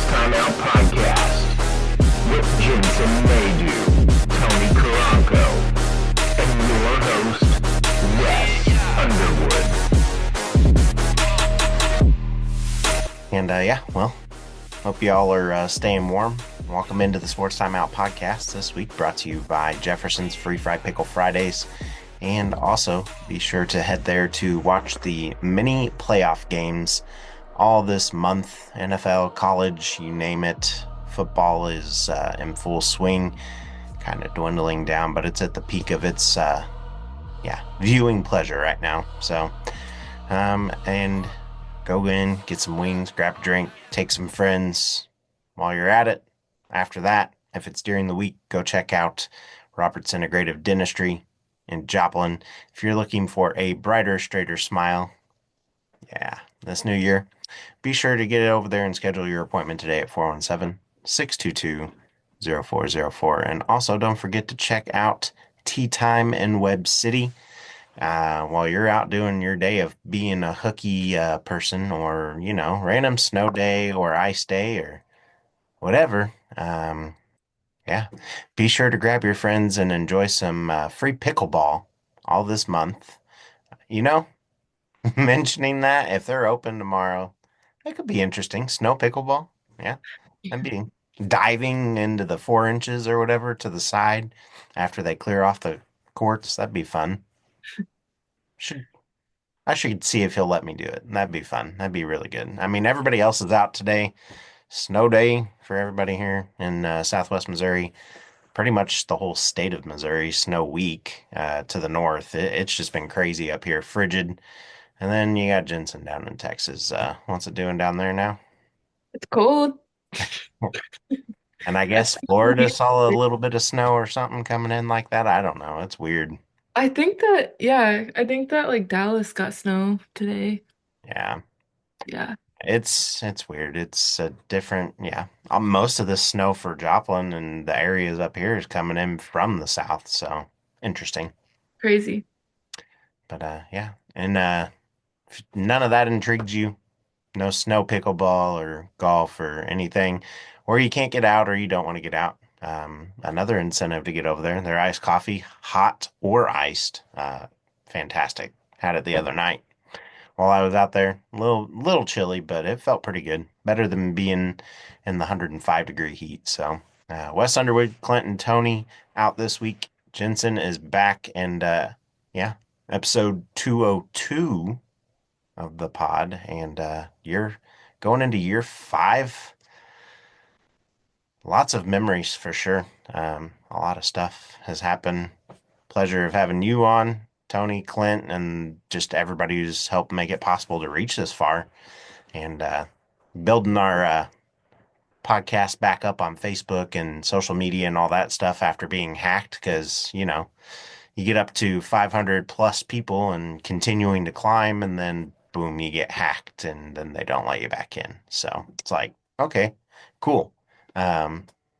Timeout podcast with Jensen Maydew, Tony Caranco, and your host, Wes Underwood. And hope you all are staying warm. Welcome into the Sports Timeout podcast this week, brought to you by Jeffersons Free Fry Pickle Fridays. And also be sure to head there to watch the mini playoff games all this month. NFL, college, you name it. Football is in full swing, kind of dwindling down, but it's at the peak of its viewing pleasure right now. So, and go in, get some wings, grab a drink, take some friends while you're at it. After that, if it's during the week, go check out Robert's Integrative Dentistry in Joplin. If you're looking for a brighter, straighter smile, this new year, be sure to get it over there and schedule your appointment today at 417-622-0404. And also don't forget to check out TeeTime in Webb City. While you're out doing your day of being a hooky person, or, random snow day or ice day or whatever, be sure to grab your friends and enjoy some free pickleball all this month. Mentioning that, if they're open tomorrow, that could be interesting. Snow pickleball. Yeah. That'd be diving into the 4 inches or whatever to the side after they clear off the courts. That'd be fun. I should see if he'll let me do it. That'd be fun. That'd be really good. I mean, everybody else is out today. Snow day for everybody here in Southwest Missouri. Pretty much the whole state of Missouri, snow week to the north. It's just been crazy up here, frigid. And then you got Jensen down in Texas. What's it doing down there now? It's cold. And I guess Florida saw a little bit of snow or something coming in like that. I don't know. It's weird. I think that like Dallas got snow today. Yeah. Yeah, It's weird. It's a different, yeah. Most of the snow for Joplin and the areas up here is coming in from the south, so interesting. crazy. But and if none of that intrigued you, no snow pickleball or golf or anything, or you can't get out or you don't want to get out. Another incentive to get over there. Their iced coffee, hot or iced, fantastic. Had it the other night while I was out there. A little chilly, but it felt pretty good. Better than being in the 105-degree heat. So, Wes Underwood, Clinton, Tony out this week. Jensen is back, and episode 202 of the pod, and you're going into year 5. Lots of memories for sure. A lot of stuff has happened. Pleasure of having you on, Tony, Clint, and just everybody who's helped make it possible to reach this far, and building our podcast back up on Facebook and social media and all that stuff after being hacked, because you get up to 500 plus people and continuing to climb, and then boom, you get hacked, and then they don't let you back in. So it's like, okay, cool.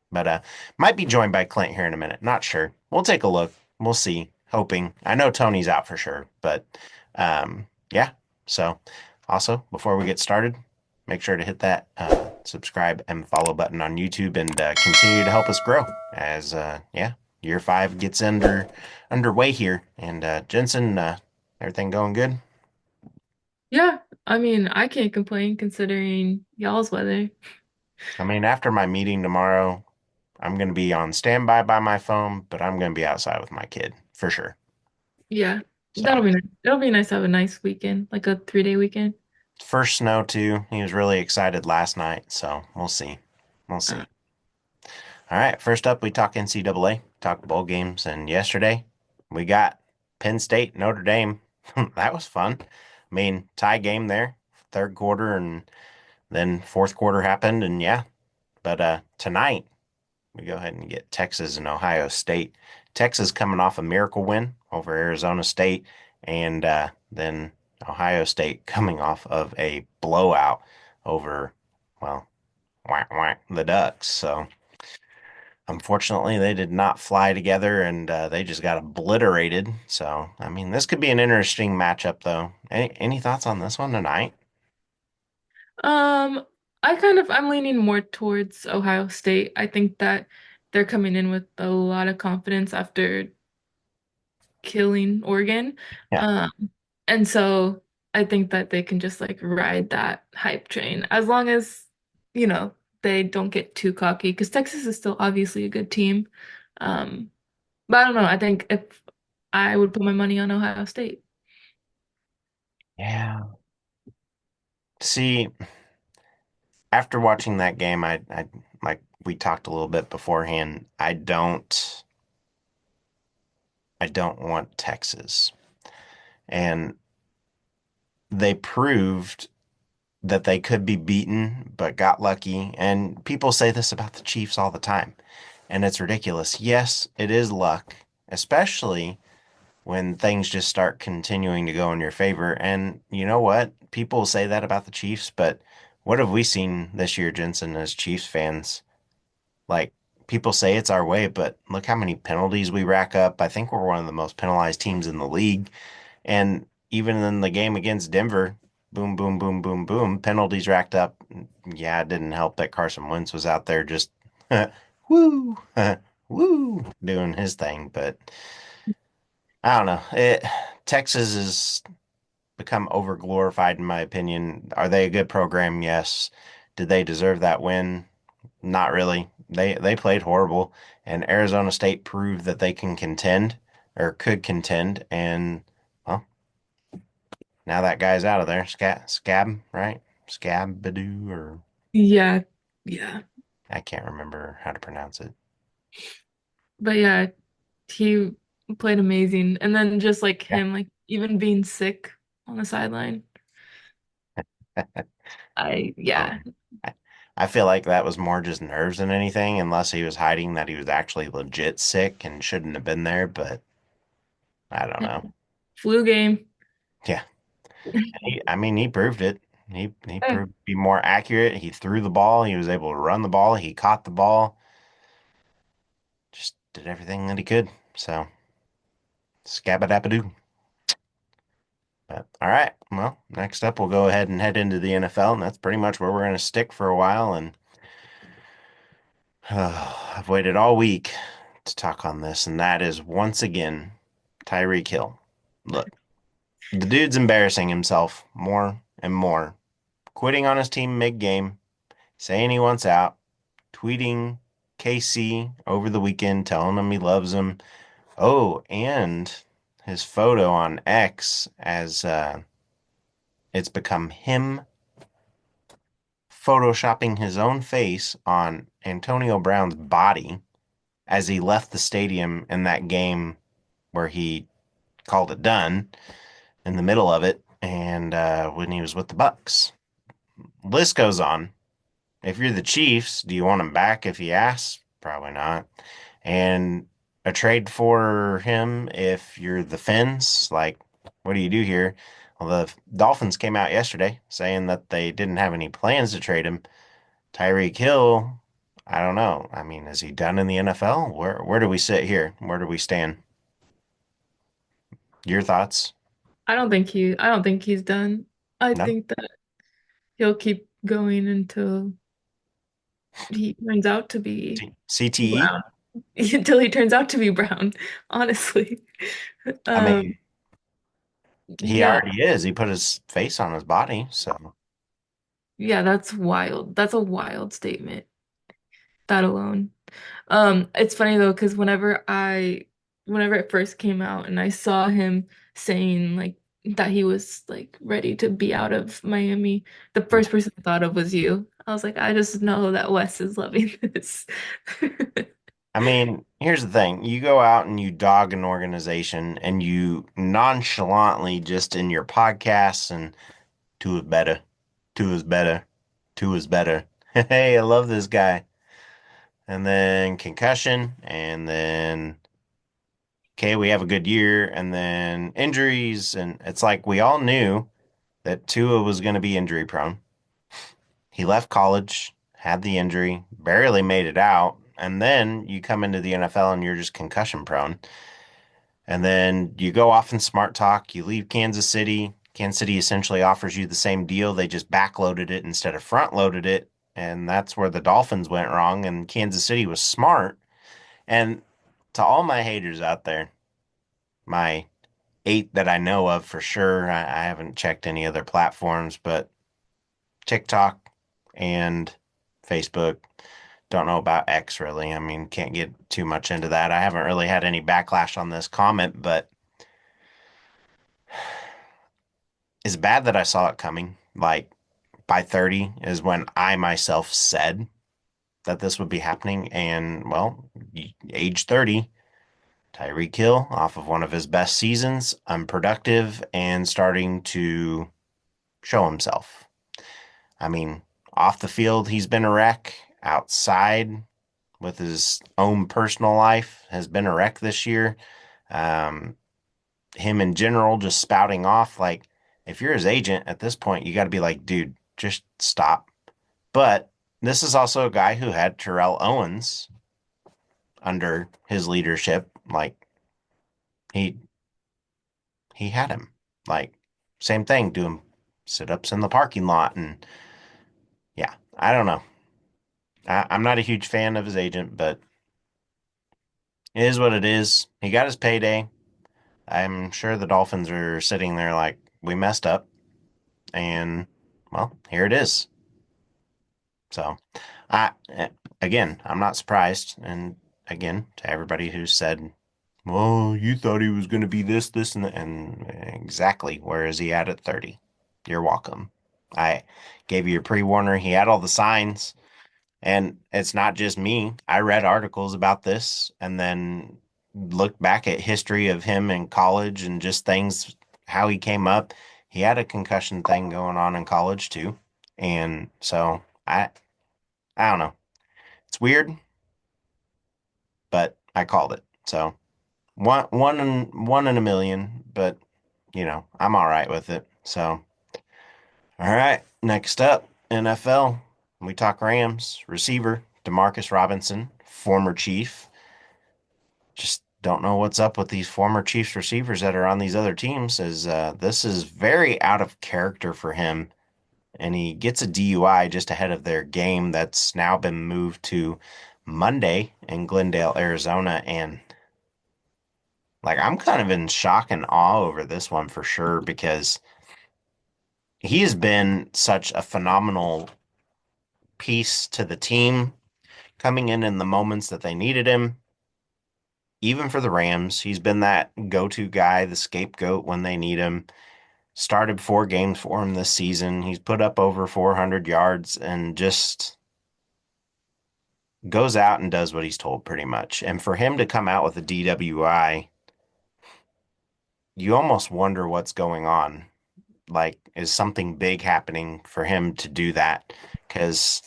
But might be joined by Clint here in a minute. Not sure. We'll take a look. We'll see. Hoping. I know Tony's out for sure, but yeah. So also, before we get started, make sure to hit that subscribe and follow button on YouTube, and continue to help us grow as year 5 gets underway here. And Jensen, everything going good? Yeah, I mean, I can't complain considering y'all's weather. I mean, after my meeting tomorrow, I'm going to be on standby by my phone, but I'm going to be outside with my kid for sure. Yeah, that'll So, be nice. It'll be nice to have a nice weekend, like a 3-day weekend. first snow too. He was really excited last night, so we'll see. We'll Uh, see. All right, first up, we talk NCAA, talk bowl games, and yesterday we got Penn State, Notre Dame. That was fun. I mean, tie game there, third quarter, and then fourth quarter happened, and yeah. But tonight we go ahead and get Texas and Ohio State. Texas coming off a miracle win over Arizona State, and then Ohio State coming off of a blowout over, well, the Ducks. So unfortunately, they did not fly together, and they just got obliterated. So, I mean, this could be an interesting matchup, though. Any thoughts on this one tonight? Um, I'm leaning more towards Ohio State. I think that they're coming in with a lot of confidence after killing Oregon. Yeah. Um, and so I think that they can just like ride that hype train as long as, you know, they don't get too cocky because Texas is still obviously a good team. Um, but I don't know. I think if I would put my money on Ohio State. Yeah. See, after watching that game, I like we talked a little bit beforehand. I don't want Texas. And they proved that they could be beaten, but got lucky. And people say this about the Chiefs all the time, and it's ridiculous. Yes, it is luck, especially when things just start continuing to go in your favor. And you know what? People say that about the Chiefs, but what have we seen this year, Jensen, as Chiefs fans? Like, people say it's our way, but look how many penalties we rack up. I think we're one of the most penalized teams in the league. And even in the game against Denver, boom, boom, boom, boom, boom, penalties racked up. Yeah, it didn't help that Carson Wentz was out there just woo, woo, doing his thing. But I don't know. Texas has become over glorified in my opinion. Are they a good program? Yes. Did they deserve that win? Not really. They played horrible, and Arizona State proved that they can contend or could contend. And well, now that guy's out of there. Scab, right? Scabadoo, or Yeah, yeah. I can't remember how to pronounce it. But yeah, he played amazing. And then just like Yeah. him, like even being sick on the sideline. Oh, Yeah. I, I feel like that was more just nerves than anything, unless he was hiding that he was actually legit sick and shouldn't have been there. But I don't know. Flu game. Yeah. I mean, he proved it. He Yeah. proved to be more accurate. He threw the ball. He was able to run the ball. He caught the ball. Just did everything that he could. So, scabadabadoo. But all right. Well, next up, we'll go ahead and head into the NFL, and that's pretty much where we're going to stick for a while. And I've waited all week to talk on this, and that is once again Tyreek Hill. Look, the dude's embarrassing himself more and more, quitting on his team mid-game, saying he wants out, tweeting KC over the weekend, telling him he loves him. Oh, and his photo on X as it's become him photoshopping his own face on Antonio Brown's body as he left the stadium in that game where he called it done in the middle of it, and when he was with the Bucks. List goes on. If you're the Chiefs, do you want him back if he asks? Probably not. And a trade for him if you're the Fins, like, what do you do here? Well, the Dolphins came out yesterday saying that they didn't have any plans to trade him. Tyreek Hill, I don't know. I mean, is he done in the NFL? Where do we sit here? Where do we stand? Your thoughts? I don't think he's done. I No? think that he'll keep going until he turns out to be CTE? brown. Until he turns out to be brown, honestly. I Um, mean, he yeah, already is. He put his face on his body, so yeah, that's wild. That's a wild statement. That alone. It's funny though, because whenever it first came out and I saw him saying like that he was like ready to be out of Miami, the first person I thought of was you. I was like, I just know that Wes is loving this. I mean, here's the thing. You go out and you dog an organization and you nonchalantly just in your podcasts and two is better, two is better, two is better. Hey, I love this guy. And then concussion, and then okay, we have a good year, and then injuries, and it's like we all knew that Tua was going to be injury prone. He left college, had the injury, barely made it out, and then you come into the NFL and you're just concussion prone. And then you go off in smart talk, you leave Kansas City. Kansas City essentially offers you the same deal. They just backloaded it instead of front loaded it. and that's where the Dolphins went wrong, and Kansas City was smart. And to all my haters out there, my eight that I know of for sure, I haven't checked any other platforms, but TikTok and Facebook. Don't know about X really. I mean, can't get too much into that. I haven't really had any backlash on this comment, but it's bad that I saw it coming. Like by 30 is when I myself said that this would be happening. And well, age 30, Tyreek Hill off of one of his best seasons, unproductive and starting to show himself. I mean, off the field, he's been a wreck. Outside with his own personal life has been a wreck this year. Um, him in general just spouting off like if you're his agent at this point, you got to be like, dude, just stop. But this is also a guy who had Terrell Owens under his leadership. Like he he had him. Like same thing, doing sit-ups in the parking lot and yeah, I don't know. I'm not a huge fan of his agent, but it is what it is. He got his payday. I'm sure the Dolphins are sitting there like, we messed up. And, well, here it is. So, I, again, I'm not surprised. And again, to everybody who said, well, you thought he was going to be this, this, and exactly where is he at 30? You're welcome. I gave you a pre-warner. He had all the signs. And it's not just me. I read articles about this and then looked back at history of him in college and just things, how he came up. He had a concussion thing going on in college too. And so I don't know. It's weird, but I called it. So one in a million, but I'm all right with it. So all right, next up, NFL. We talk Rams receiver Demarcus Robinson, former Chief. Just don't know what's up with these former Chiefs receivers that are on these other teams. This is very out of character for him, and he gets a DUI just ahead of their game that's now been moved to Monday in Glendale, Arizona, and like I'm kind of in shock and awe over this one for sure because he has been such a phenomenal piece to the team coming in the moments that they needed him. Even for the Rams, he's been that go-to guy, the scapegoat when they need him. Started 4 games for him this season. He's put up over 400 yards and just goes out and does what he's told pretty much. And for him to come out with a DWI, you almost wonder what's going on. Like, is something big happening for him to do that? Because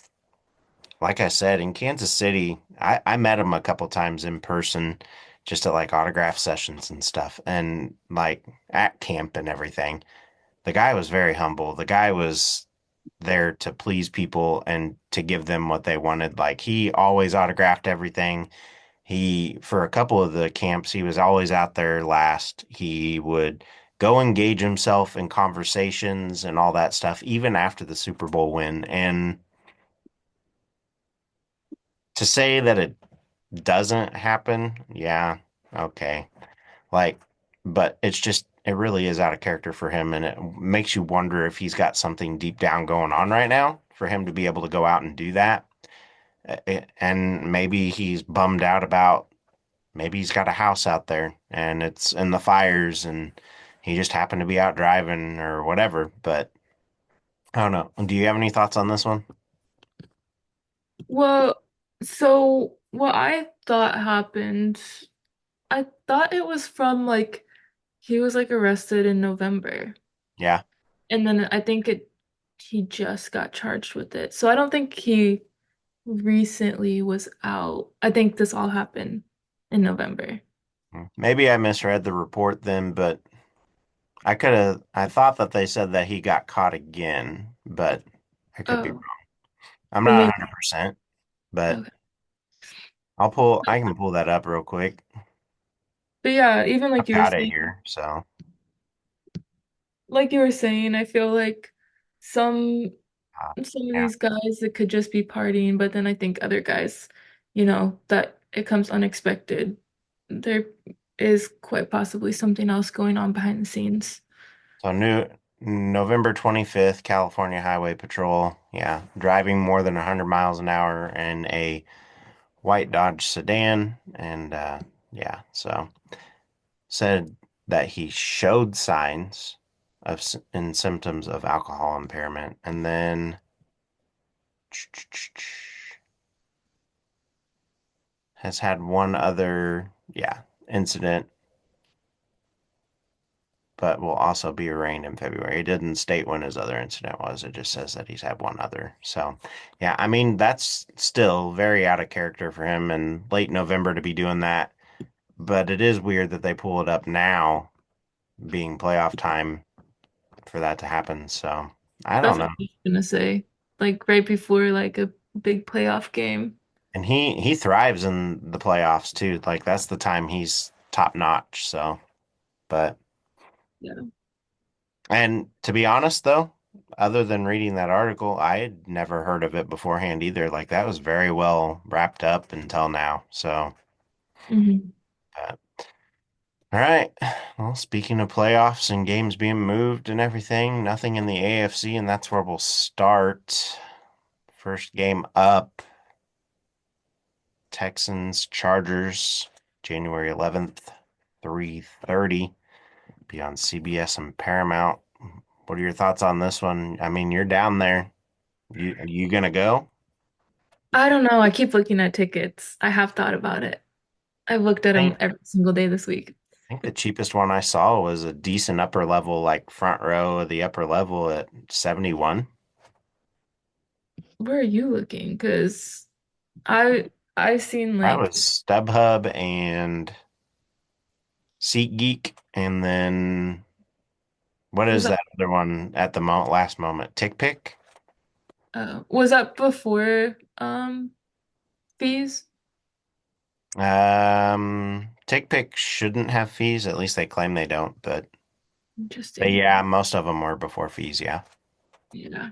like I said, in Kansas City, I met him a couple times in person, just at like autograph sessions and stuff, and like at camp and everything. The guy was very humble. The guy was there to please people and to give them what they wanted. Like he always autographed everything. For a couple of the camps, he was always out there last. He would go engage himself in conversations and all that stuff, even after the Super Bowl win. And to say that it doesn't happen, yeah, okay. Like, but it really is out of character for him, and it makes you wonder if he's got something deep down going on right now for him to be able to go out and do that. And maybe he's bummed out about maybe he's got a house out there and it's in the fires and he just happened to be out driving or whatever. But I don't know. Do you have any thoughts on this one? Well, so what I thought happened, I thought it was from like he was like arrested in November. Yeah. And then I think he just got charged with it. So I don't think he recently was out. I think this all happened in November. Maybe I misread the report then, but I thought that they said that he got caught again, but I could be wrong. Oh, I'm but not maybe 100%, but okay. I can pull that up real quick. But yeah, even I've got it here. So, like you were saying, I feel like some some of Yeah. these guys that could just be partying, but then I think other guys, that it comes unexpected. There is quite possibly something else going on behind the scenes. So new November 25th, California Highway Patrol. Yeah, driving more than 100 miles an hour in a white Dodge sedan, and yeah, so said that he showed signs and symptoms of alcohol impairment, and then has had one other, yeah, incident, but will also be arraigned in February. It didn't state when his other incident was. It just says that he's had one other. So, yeah, I mean, that's still very out of character for him in late November to be doing that. But it is weird that they pull it up now, being playoff time, for that to happen. So, I That's don't what know. I was gonna say. Like right before like a big playoff game. And he thrives in the playoffs too. Like that's the time he's top notch. So, but Yeah. and to be honest though, other than reading that article, I had never heard of it beforehand either. Like that was very well wrapped up until now. So, Hmm. but, all right. Well, speaking of playoffs and games being moved and everything, nothing in the AFC, and that's where we'll start. First game up, Texans Chargers, January 11th, 3:30. Be on CBS and Paramount. What are your thoughts on this one? I mean, you're down there. You gonna go? I don't know. I keep looking at tickets. I have thought about it. I've looked at I them think every single day this week. I think the cheapest one I saw was a decent upper level, like front row of the upper level at 71. Where are you looking? Because I've seen That like was StubHub and SeatGeek, and then what was is that that other one at the last moment? TickPick? was that before fees? TickPick shouldn't have fees. At least they claim they don't, but Interesting. yeah, most of them were before fees. Yeah. Yeah.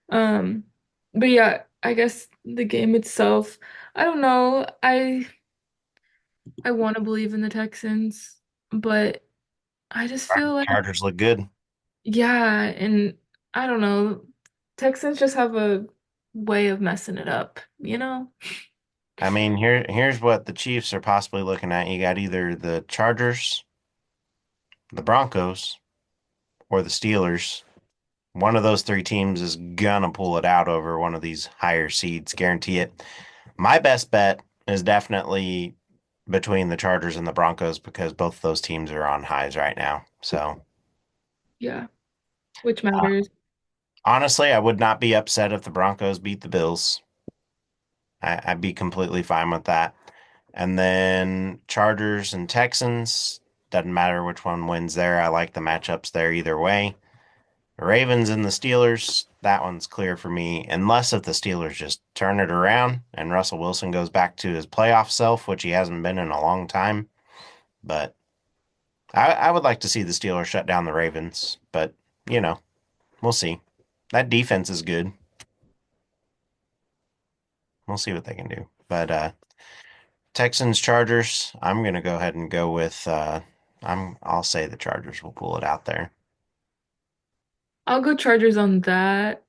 Um, but yeah, I guess the game itself, I don't know. I want to believe in the Texans, but I just feel like Chargers look good. yeah, and I don't know. Texans just have a way of messing it up, you know? I mean, here's what the Chiefs are possibly looking at. You got either the Chargers, the Broncos, or the Steelers. One of those three teams is gonna pull it out over one of these higher seeds, guarantee it. My best bet is definitely between the Chargers and the Broncos because both of those teams are on highs right now. So, Yeah, which uh, matters. honestly, I would not be upset if the Broncos beat the Bills. I'd be completely fine with that. And then Chargers and Texans, doesn't matter which one wins there. I like the matchups there either way. Ravens and the Steelers, that one's clear for me, unless if the Steelers just turn it around and Russell Wilson goes back to his playoff self, which he hasn't been in a long time. But I would like to see the Steelers shut down the Ravens, but you know, we'll see. That defense is good. We'll see what they can do. But Texans Chargers, I'm gonna go ahead and go with I'll say the Chargers will pull it out there. I'll go Chargers on that,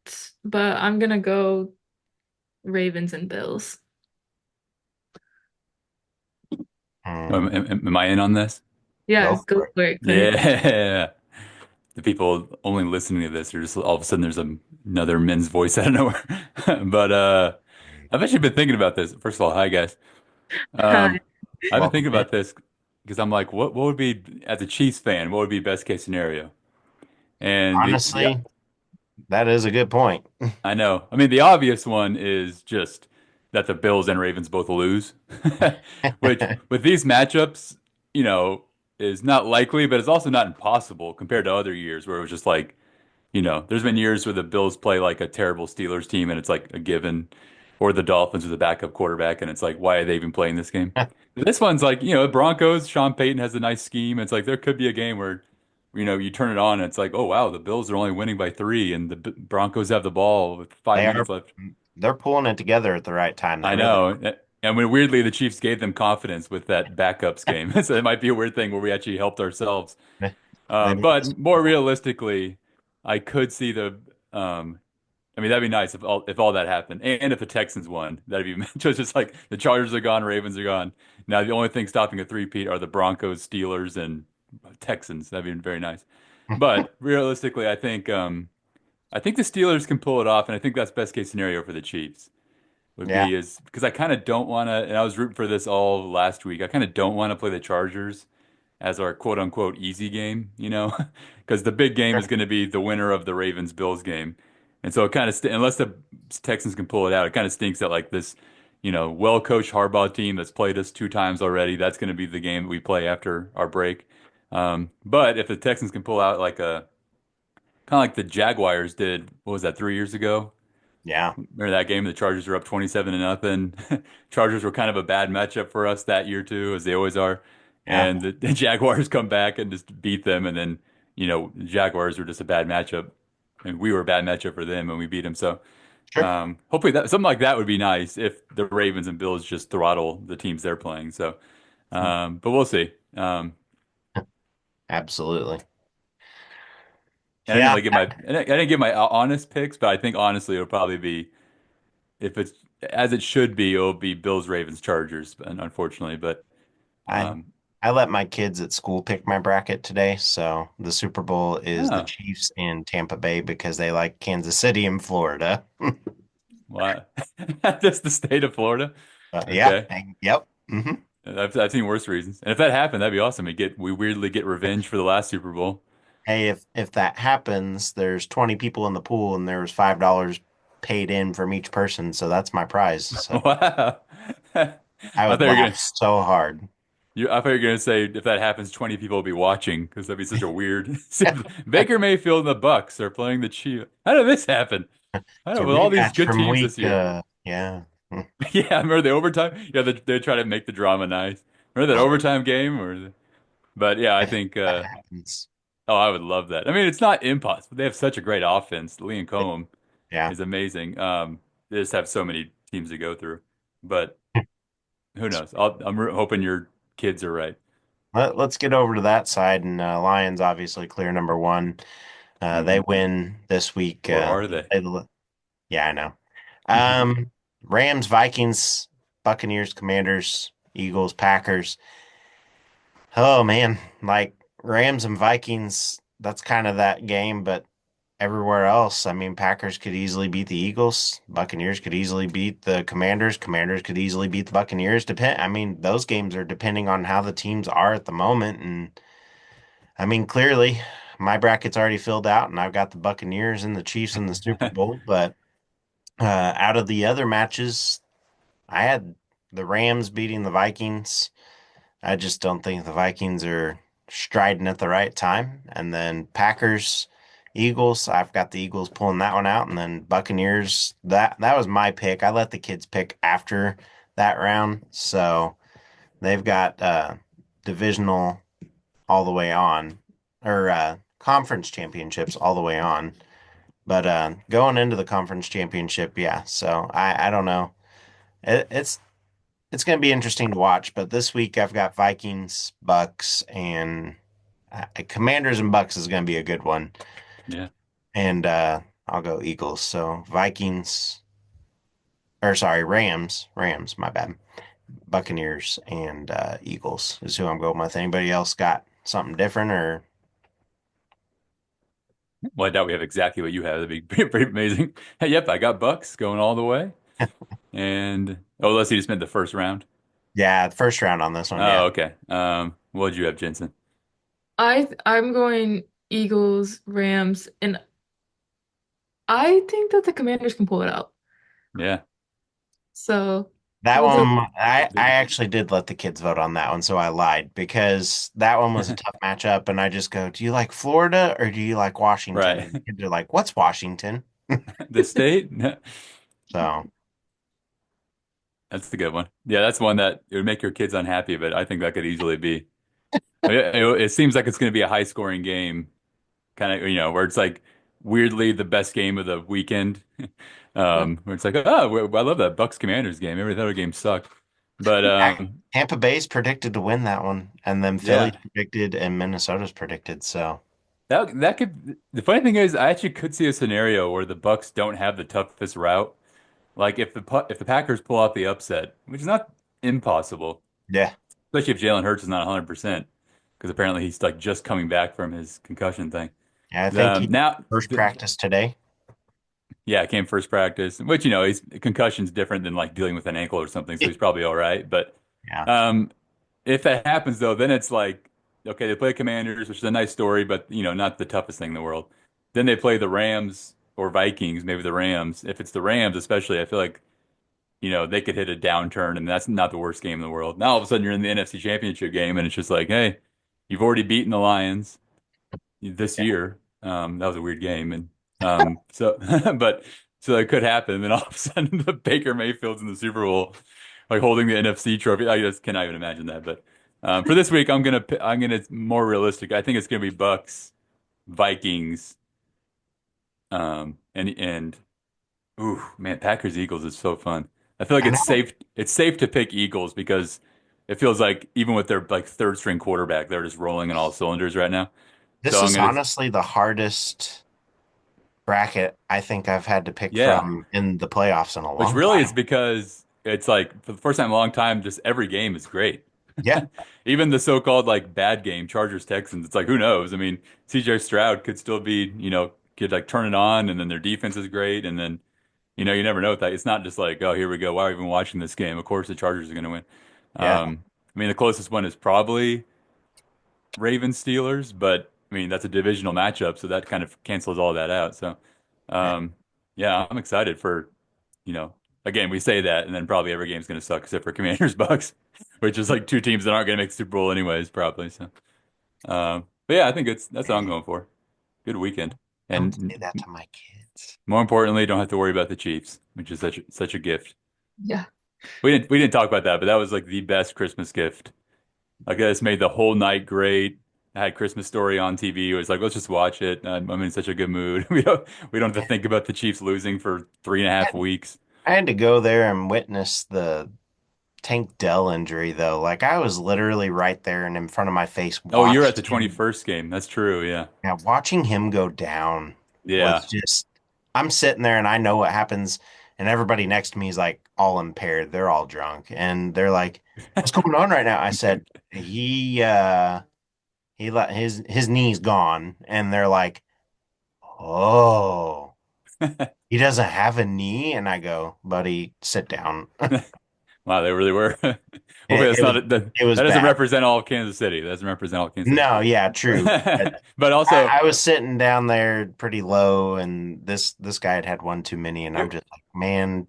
but I'm gonna go Ravens and Bills. Hmm, Am I in on this? Yeah, go go for it. for it, Clint. Yeah. The people only listening to this are just all of a sudden there's another men's voice out of nowhere. But I've actually been thinking about this. First of all, hi guys. Hi. Um, I've been Welcome thinking in. about this because I'm like, what would be as a Chiefs fan, what would be best case scenario? And the Honestly, that is a good point. I know. I mean, the obvious one is just that the Bills and Ravens both lose, which with these matchups, you know, is not likely, but it's also not impossible compared to other years where it was just like, there's been years where the Bills play like a terrible Steelers team and it's like a given, or the Dolphins with a backup quarterback and it's like, why are they even playing this game? This one's like, the Broncos, Sean Payton has a nice scheme. It's like there could be a game where you turn it on and it's like, oh wow, the Bills are only winning by 3 and the Broncos have the ball with five They are minutes left. they're pulling it together at the right time. They I really know. And when weirdly the Chiefs gave them confidence with that backups game. So it might be a weird thing where we actually helped ourselves. are. They need But this. more realistically, I could see um I mean that'd be nice if all that happened. And if the Texans won. That'd be just like the Chargers are gone, Ravens are gone. Now the only thing stopping a three-peat are the Broncos, Steelers, and Texans. That'd be very nice. But realistically, I think the Steelers can pull it off, and I think that's best case scenario for the Chiefs would Yeah, be is because I kind of don't want to, and I was rooting for this all last week. I kind of don't want to play the Chargers as our quote unquote easy game, because the big game is sure. going to be the winner of the Ravens Bills game. And so it kind of, unless the Texans can pull it out, it kind of stinks that like this, well coached Harbaugh team that's played us 2 times already, that's going to be the game that we play after our break. But if the Texans can pull out like a kind of like the Jaguars did, what was that, 3 years ago? Yeah, Remember that game? The Chargers were up 27-0. Chargers were kind of a bad matchup for us that year too, as they always are. yeah, And the Jaguars come back and just beat them. And then, the Jaguars were just a bad matchup, and we were a bad matchup for them, and we beat them. So, sure. hopefully that something like that would be nice if the Ravens and Bills just throttle the teams they're playing. So, but we'll see. Absolutely. And Yeah, I didn't give my honest picks, but I think honestly it'll probably be if it's as it should be, it'll be Bills, Ravens, Chargers, unfortunately. But I um, I let my kids at school pick my bracket today, so the Super Bowl is the oh, Chiefs in Tampa Bay because they like Kansas City in Florida. wow, that's the state of Florida. Yeah, Okay, yep. I've seen worse reasons. And if that happened, that'd be awesome. We weirdly get revenge for the last Super Bowl. Hey, if that happens, there's 20 people in the pool and there was $5 paid in from each person, so that's my prize. So Wow. I I thought would you were laugh gonna so hard. I thought you were gonna say if that happens, 20 people will be watching because that'd be such a weird. Baker Mayfield and the Bucks are playing the Chiefs. How did this happen? I It's don't a know, with all these rematch good from teams week this year. yeah. Yeah, remember the overtime? Yeah, they try to make the drama nice. Remember that Oh, overtime game? But yeah, I if think. that happens. Oh, I would love that. I mean, it's not impossible. They have such a great offense. Liam It- Cohen yeah. is amazing. They just have so many teams to go through. But who knows? Hoping your kids are right. Let's get over to that side and Lions obviously clear number one. They Hmm. win this week. Or are they? Yeah, I know. Rams, Vikings, Buccaneers, Commanders, Eagles, Packers. Oh man, like Rams and Vikings, that's kind of that game, but everywhere else, I mean, Packers could easily beat the Eagles, Buccaneers could easily beat the Commanders, Commanders could easily beat the Buccaneers. I mean, those games are depending on how the teams are at the moment, and I mean, clearly, my bracket's already filled out, and I've got the Buccaneers and the Chiefs in the Super Bowl, but out of the other matches, I had the Rams beating the Vikings. I just don't think the Vikings are striding at the right time. And then Packers, Eagles, I've got the Eagles pulling that one out. And then Buccaneers, that was my pick. I let the kids pick after that round. So they've got divisional all the way on, or conference championships all the way on. But going into the conference championship, yeah. So I don't know. It's going to be interesting to watch. But this week I've got Vikings, Bucks, and Commanders and Bucks is going to be a good one. Yeah. And I'll go Eagles. So Vikings, or sorry, Rams, my bad. Buccaneers and Eagles is who I'm going with. Anybody else got something different or? Well, I doubt we have exactly what you have. That'd be pretty amazing. Hey, yep, I got Bucks going all the way. And unless you just meant the first round. Yeah, first round on this one. Yeah. Oh, okay. What did you have, Jensen? I'm going Eagles, Rams, and I think that the Commanders can pull it out. Yeah. So That we'll do. one, I actually did let the kids vote on that one, so I lied because that one was a tough matchup. And I just go, do you like Florida or do you like Washington? Right. And the kids are like, what's Washington? The state? So, That's the good one. Yeah, that's one that it would make your kids unhappy, but I think that could easily be. It seems like it's going to be a high scoring game, kind of, where it's like weirdly the best game of the weekend. Where it's like, oh, I love that Bucks Commanders game. Every other game sucked. But Yeah, Tampa Bay's predicted to win that one, and then Philly's yeah, predicted and Minnesota's predicted. So that could. The funny thing is, I actually could see a scenario where the Bucks don't have the toughest route. Like if the Packers pull off the upset, which is not impossible, yeah, especially if Jalen Hurts is not 100%, because apparently he's like just coming back from his concussion thing. yeah, I think he Now, first practice today. yeah, came first practice, which he's concussion's different than like dealing with an ankle or something, so he's probably all right. But Yeah, um, if that happens though, then it's like okay, they play Commanders, which is a nice story, but not the toughest thing in the world. Then they play the Rams or Vikings, maybe the Rams. If it's the Rams, especially, I feel like they could hit a downturn, and that's not the worst game in the world. Now all of a sudden you're in the NFC Championship game, and it's just like, hey, you've already beaten the Lions this year. That was a weird game, and so but so it could happen. And then all of a sudden, the Baker Mayfield's in the Super Bowl, like holding the NFC trophy. I just cannot even imagine that. But for this week, I'm gonna more realistic. I think it's gonna be Bucks, Vikings, and ooh man, Packers Eagles is so fun. I feel like I it's know. safe. It's safe to pick Eagles because it feels like even with their like third string quarterback, they're just rolling in all cylinders right now. So This I'm is gonna honestly the hardest bracket I think I've had to pick yeah. from in the playoffs in a Which long really is time. because it's like for the first time in a long time, just every game is great. Yeah, Even the so-called like bad game, Chargers Texans, it's like who knows? I mean, CJ Stroud could still be, could like turn it on, and then their defense is great, and then you never know with that. It's not just like, oh, here we go. Why are we even watching this game? Of course, the Chargers are going to win. yeah. I mean, the closest one is probably Ravens Steelers, but I mean that's a divisional matchup, so that kind of cancels all that out. So, Yeah. um, yeah, I'm excited for you know, again, we say that, and then probably every game's going to suck except for Commanders Bucks, which is like two teams that aren't going to make the Super Bowl anyways, probably. So, but yeah, I think that's what I'm going for. Good weekend, Don't and say that to my kids. more importantly, don't have to worry about the Chiefs, which is such a gift. Yeah. We didn't talk about that, but that was like the best Christmas gift. Like this made the whole night great. I had Christmas Story on TV. It was like, let's just watch it. I'm in such a good mood. We don't have to think about the Chiefs losing for 3.5 weeks. I had to go there and witness the Tank Dell injury, though. Like I was literally right there and in front of my face, Oh, you're at watched the him. 21st game. That's true. Yeah. Yeah, watching him go down was Yeah. just. I'm sitting there and I know what happens, and everybody next to me is like all impaired. They're all drunk, and they're like, "What's going on right now?" I said, He let his knee's gone," and they're like, "Oh, he doesn't have a knee." And I go, "Buddy, sit down." Wow, they really were. Hopefully, It, that's it was not that. it was That doesn't bad. represent all of Kansas City. That doesn't represent all of Kansas No, yeah, true. City. But But also, I was sitting down there pretty low, and this guy had one too many, and I'm it, just like, man,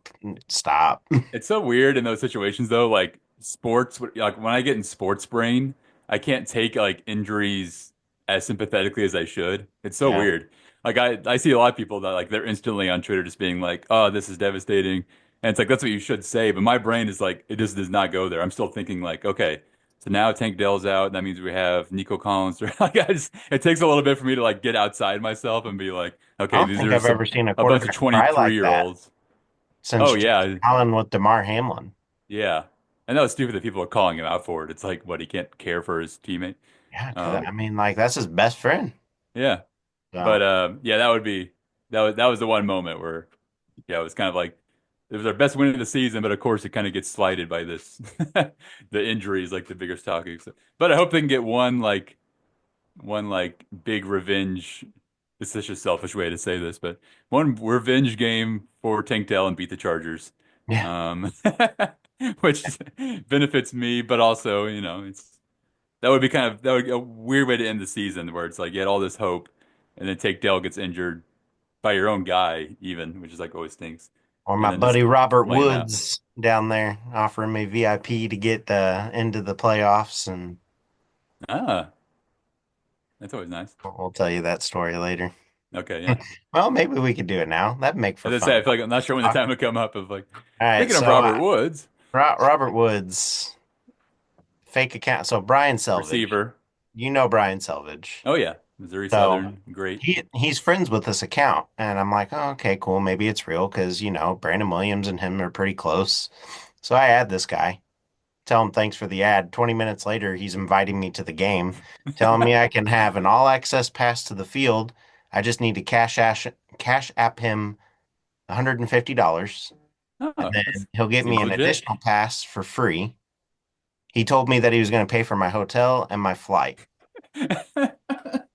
stop. it's so weird in those situations, though. Like sports, like when I get in sports brain, I can't take like injuries as sympathetically as I should. It's so Yeah, weird. Like I see a lot of people that like they're instantly on Twitter just being like, "Oh, this is devastating," and it's like that's what you should say. But my brain is like, it just does not go there. I'm still thinking like, okay, so now Tank Dell's out. That means we have Nico Collins. Like it takes a little bit for me to like get outside myself and be like, I okay, don't these think are I've some ever seen a a bunch of quarterback cry 23 like year that olds. since Oh Josh yeah, Allen with Damar Hamlin. yeah. And that was stupid that people are calling him out for it. It's like, what, he can't care for his teammate? Yeah, because Um, I mean, like that's his best friend. yeah. But So yeah, that was the one moment where yeah, it was kind of like it was our best win of the season, but of course it kind of gets slighted by this the injuries like the biggest talking. So, but I hope they can get one like big revenge. It's such a selfish way to say this, but one revenge game for Tank Dell and beat the Chargers. yeah, Um, which benefits me, but also, that would be a weird way to end the season where it's like you had all this hope and then Tank Dell gets injured by your own guy even, which is like always stinks. or And my then just buddy Robert lay him out. Woods down there offering me VIP to get into the playoffs, and Ah, that's always nice. we'll tell you that story later. Okay, yeah. Well, maybe we could do it now. That'd make for As I say, fun. I feel like I'm not sure when the time would come up of like, All right, speaking of so Robert Woods, Robert Woods fake account. So Brian Selvage, receiver. you know Brian Selvage. Oh yeah, Missouri So Southern, great. he's friends with this account, and I'm like, oh, okay, cool. Maybe it's real because Brandon Williams and him are pretty close. So I add this guy, tell him thanks for the ad. 20 minutes later, he's inviting me to the game, telling me I can have an all access pass to the field. I just need to cash app him $150, Oh, and that then he'll get me seems an legit. additional pass for free. He told me that he was going to pay for my hotel and my flight.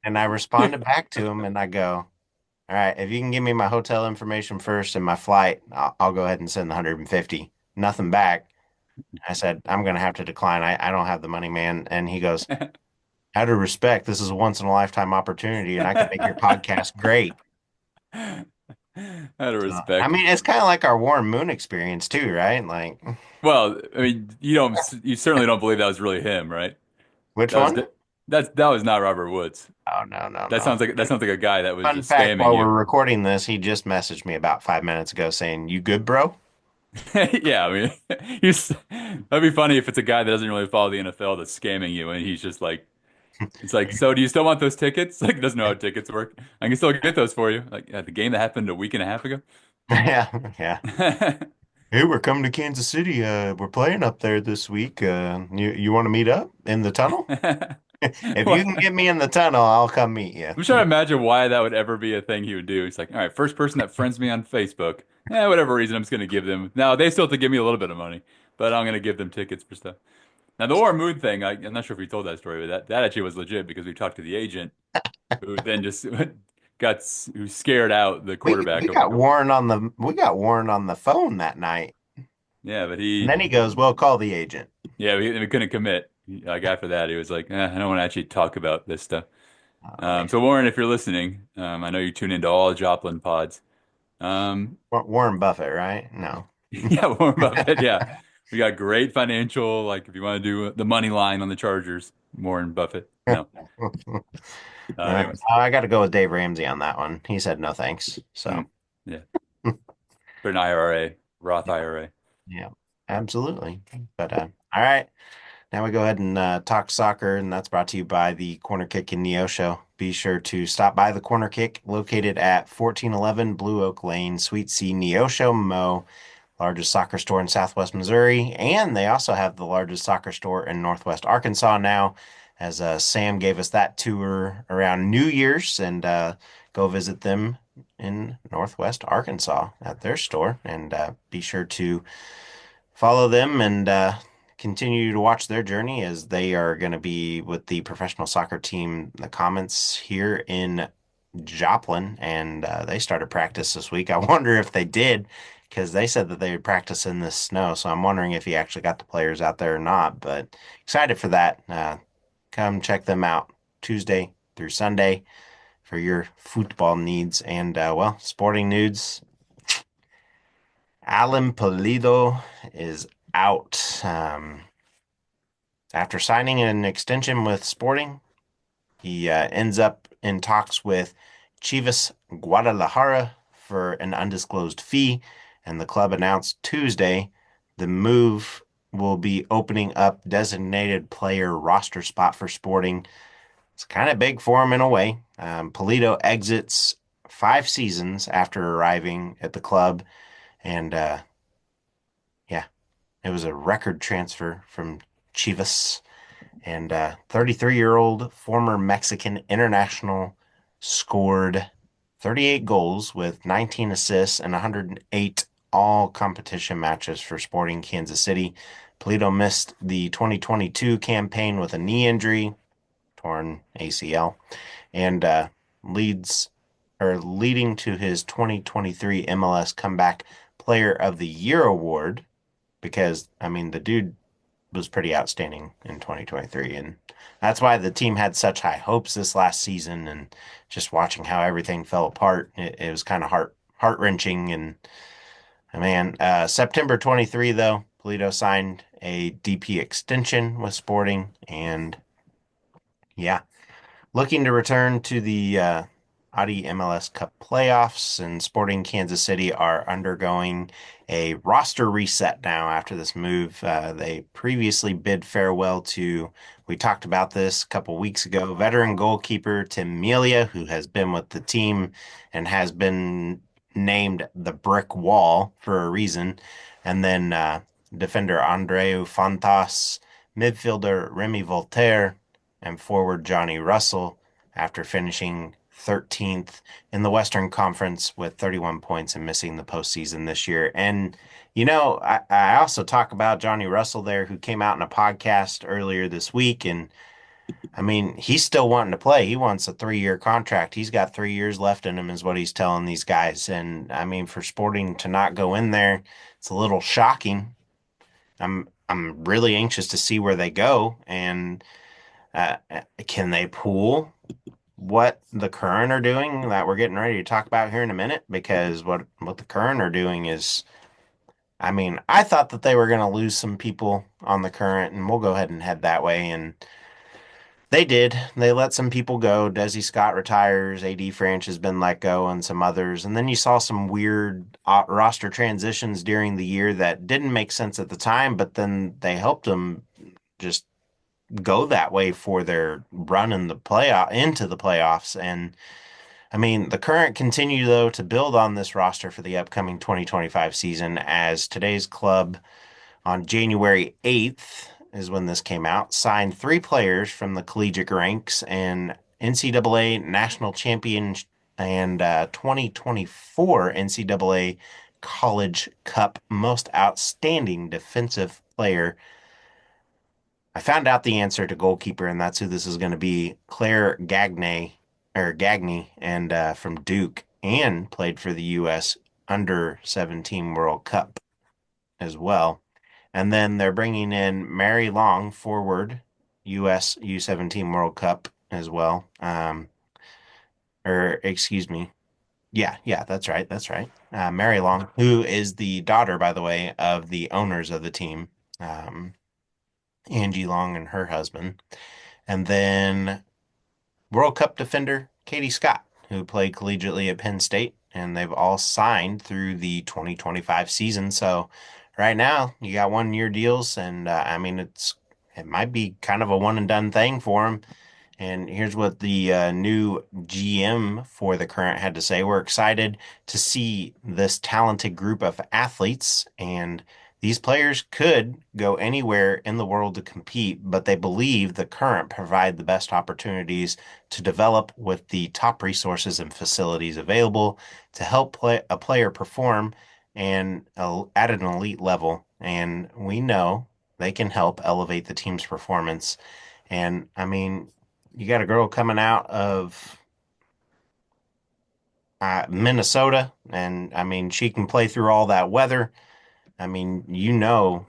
And I responded back to him and I go, all right, if you can give me my hotel information first and my flight, I'll go ahead and send the 150. Nothing back. I said, I'm going to have to decline. I don't have the money, man. And he goes, out of respect, this is a once in a lifetime opportunity and I can make your podcast great. Out of So, I respect. mean, it's kind of like our Warren Moon experience too, right? Like, Well, I mean, you certainly don't believe that was really him, right? which That was one? di- that was not Robert Woods. Oh, no, no, That no. sounds like a guy that was Fun just fact, spamming while you. we're recording this, he just messaged me about 5 minutes ago saying, you good, bro? Yeah, I mean, that'd be funny if it's a guy that doesn't really follow the NFL that's scamming you, and he's just like, it's like, so do you still want those tickets? Like, doesn't know how tickets work. I can still get those for you. Like, the game that happened a week and a half ago. Yeah, yeah. Hey, we're coming to Kansas City. We're playing up there this week. You want to meet up in the tunnel? If you can What? get me in the tunnel, I'll come meet you. I'm trying to imagine why that would ever be a thing he would do. He's like, all right, first person that friends me on Facebook, whatever reason, I'm just going to give them. Now, they still have to give me a little bit of money, but I'm going to give them tickets for stuff. Now, the Warren Moon thing, I'm not sure if we told that story, but that actually was legit because we talked to the agent who then just who scared out the quarterback. We got Warren on the phone that night, Yeah, but and then he goes, "Well, call the agent." yeah, we couldn't commit. Like after that, he was like, I don't want to actually talk about this stuff. Oh yeah, So Warren, if you're listening, I know you tune into all Joplin pods. Um, Warren Buffett, right? No. yeah, Warren Buffett. Yeah, we got great financial. Like if you want to do the money line on the Chargers, Warren Buffett. No. Anyways, I got to go with Dave Ramsey on that one. He said no thanks. So, yeah, for an IRA, Roth yeah, IRA. yeah, absolutely. But all right. Now we go ahead and talk soccer, and that's brought to you by the Corner Kick and Neo Show. Be sure to stop by the Corner Kick, located at 1411 Blue Oak Lane, Suite C, Neosho, Mo, largest soccer store in Southwest Missouri, and they also have the largest soccer store in Northwest Arkansas now. As Sam gave us that tour around New Year's, and go visit them in Northwest Arkansas at their store, and be sure to follow them and continue to watch their journey as they are going to be with the professional soccer team, the Comets here in Joplin, and they started practice this week. I wonder if they did because they said that they would practice in this snow. So I'm wondering if he actually got the players out there or not. But excited for that. Come check them out Tuesday through Sunday for your football needs and well, sporting news. Alan Pulido is out. After signing an extension with Sporting, he ends up in talks with Chivas Guadalajara for an undisclosed fee, and the club announced Tuesday the move will be opening up designated player roster spot for Sporting. It's kind of big for him in a way. Polito exits 5 seasons after arriving at the club, and yeah, it was a record transfer from Chivas. And 33-year-old former Mexican international scored 38 goals with 19 assists and 108 all competition matches for Sporting Kansas City. Polito missed the 2022 campaign with a knee injury, torn ACL, and leading to his 2023 MLS Comeback Player of the Year award because I mean the dude was pretty outstanding in 2023. And that's why the team had such high hopes this last season. And just watching how everything fell apart, it was kind of heart wrenching. And man, September 23, though, Polito signed a DP extension with Sporting. And yeah, looking to return to the Audi MLS Cup playoffs, and Sporting Kansas City are undergoing a roster reset now after this move. They previously bid farewell to, we talked about this a couple weeks ago, veteran goalkeeper Tim Melia, who has been with the team and has been named the brick wall for a reason. And then defender Andreu Fontas, midfielder Remy Voltaire, and forward Johnny Russell after finishing 13th in the Western Conference with 31 points and missing the postseason this year. And, I also talk about Johnny Russell there, who came out in a podcast earlier this week. And I mean, he's still wanting to play. He wants a 3-year contract. He's got 3 years left in him, is what he's telling these guys. And I mean, for Sporting to not go in there, it's a little shocking. I'm really anxious to see where they go, and can they pool what the Current are doing that we're getting ready to talk about here in a minute? Because what the Current are doing is, I mean, I thought that they were going to lose some people on the Current, and we'll go ahead and head that way. And they did. They let some people go. Desi Scott retires. AD Franch has been let go, and some others. And then you saw some weird roster transitions during the year that didn't make sense at the time, but then they helped them just go that way for their run in the playoff into the playoffs. And I mean, the Current continue though to build on this roster for the upcoming 2025 season, as today's club on January 8th is when this came out, signed 3 players from the collegiate ranks and NCAA national champion and 2024 NCAA College Cup most outstanding defensive player. I found out the answer to goalkeeper, and that's who this is going to be. Claire Gagne, and from Duke, and played for the U.S. Under 17 World Cup as well. And then they're bringing in Mary Long, forward, U.S. U17 World Cup as well. Or excuse me. Yeah, that's right. That's right. Mary Long, who is the daughter, by the way, of the owners of the team, Angie Long and her husband. And then World Cup defender Katie Scott, who played collegiately at Penn State, and they've all signed through the 2025 season. So right now, you got 1-year deals, and I mean, it might be kind of a one and done thing for them. And here's what the new GM for the Current had to say. We're excited to see this talented group of athletes, and these players could go anywhere in the world to compete, but they believe the Current provide the best opportunities to develop with the top resources and facilities available to help a player perform and at an elite level. And we know they can help elevate the team's performance. And I mean, you got a girl coming out of Minnesota, and I mean, she can play through all that weather. I mean,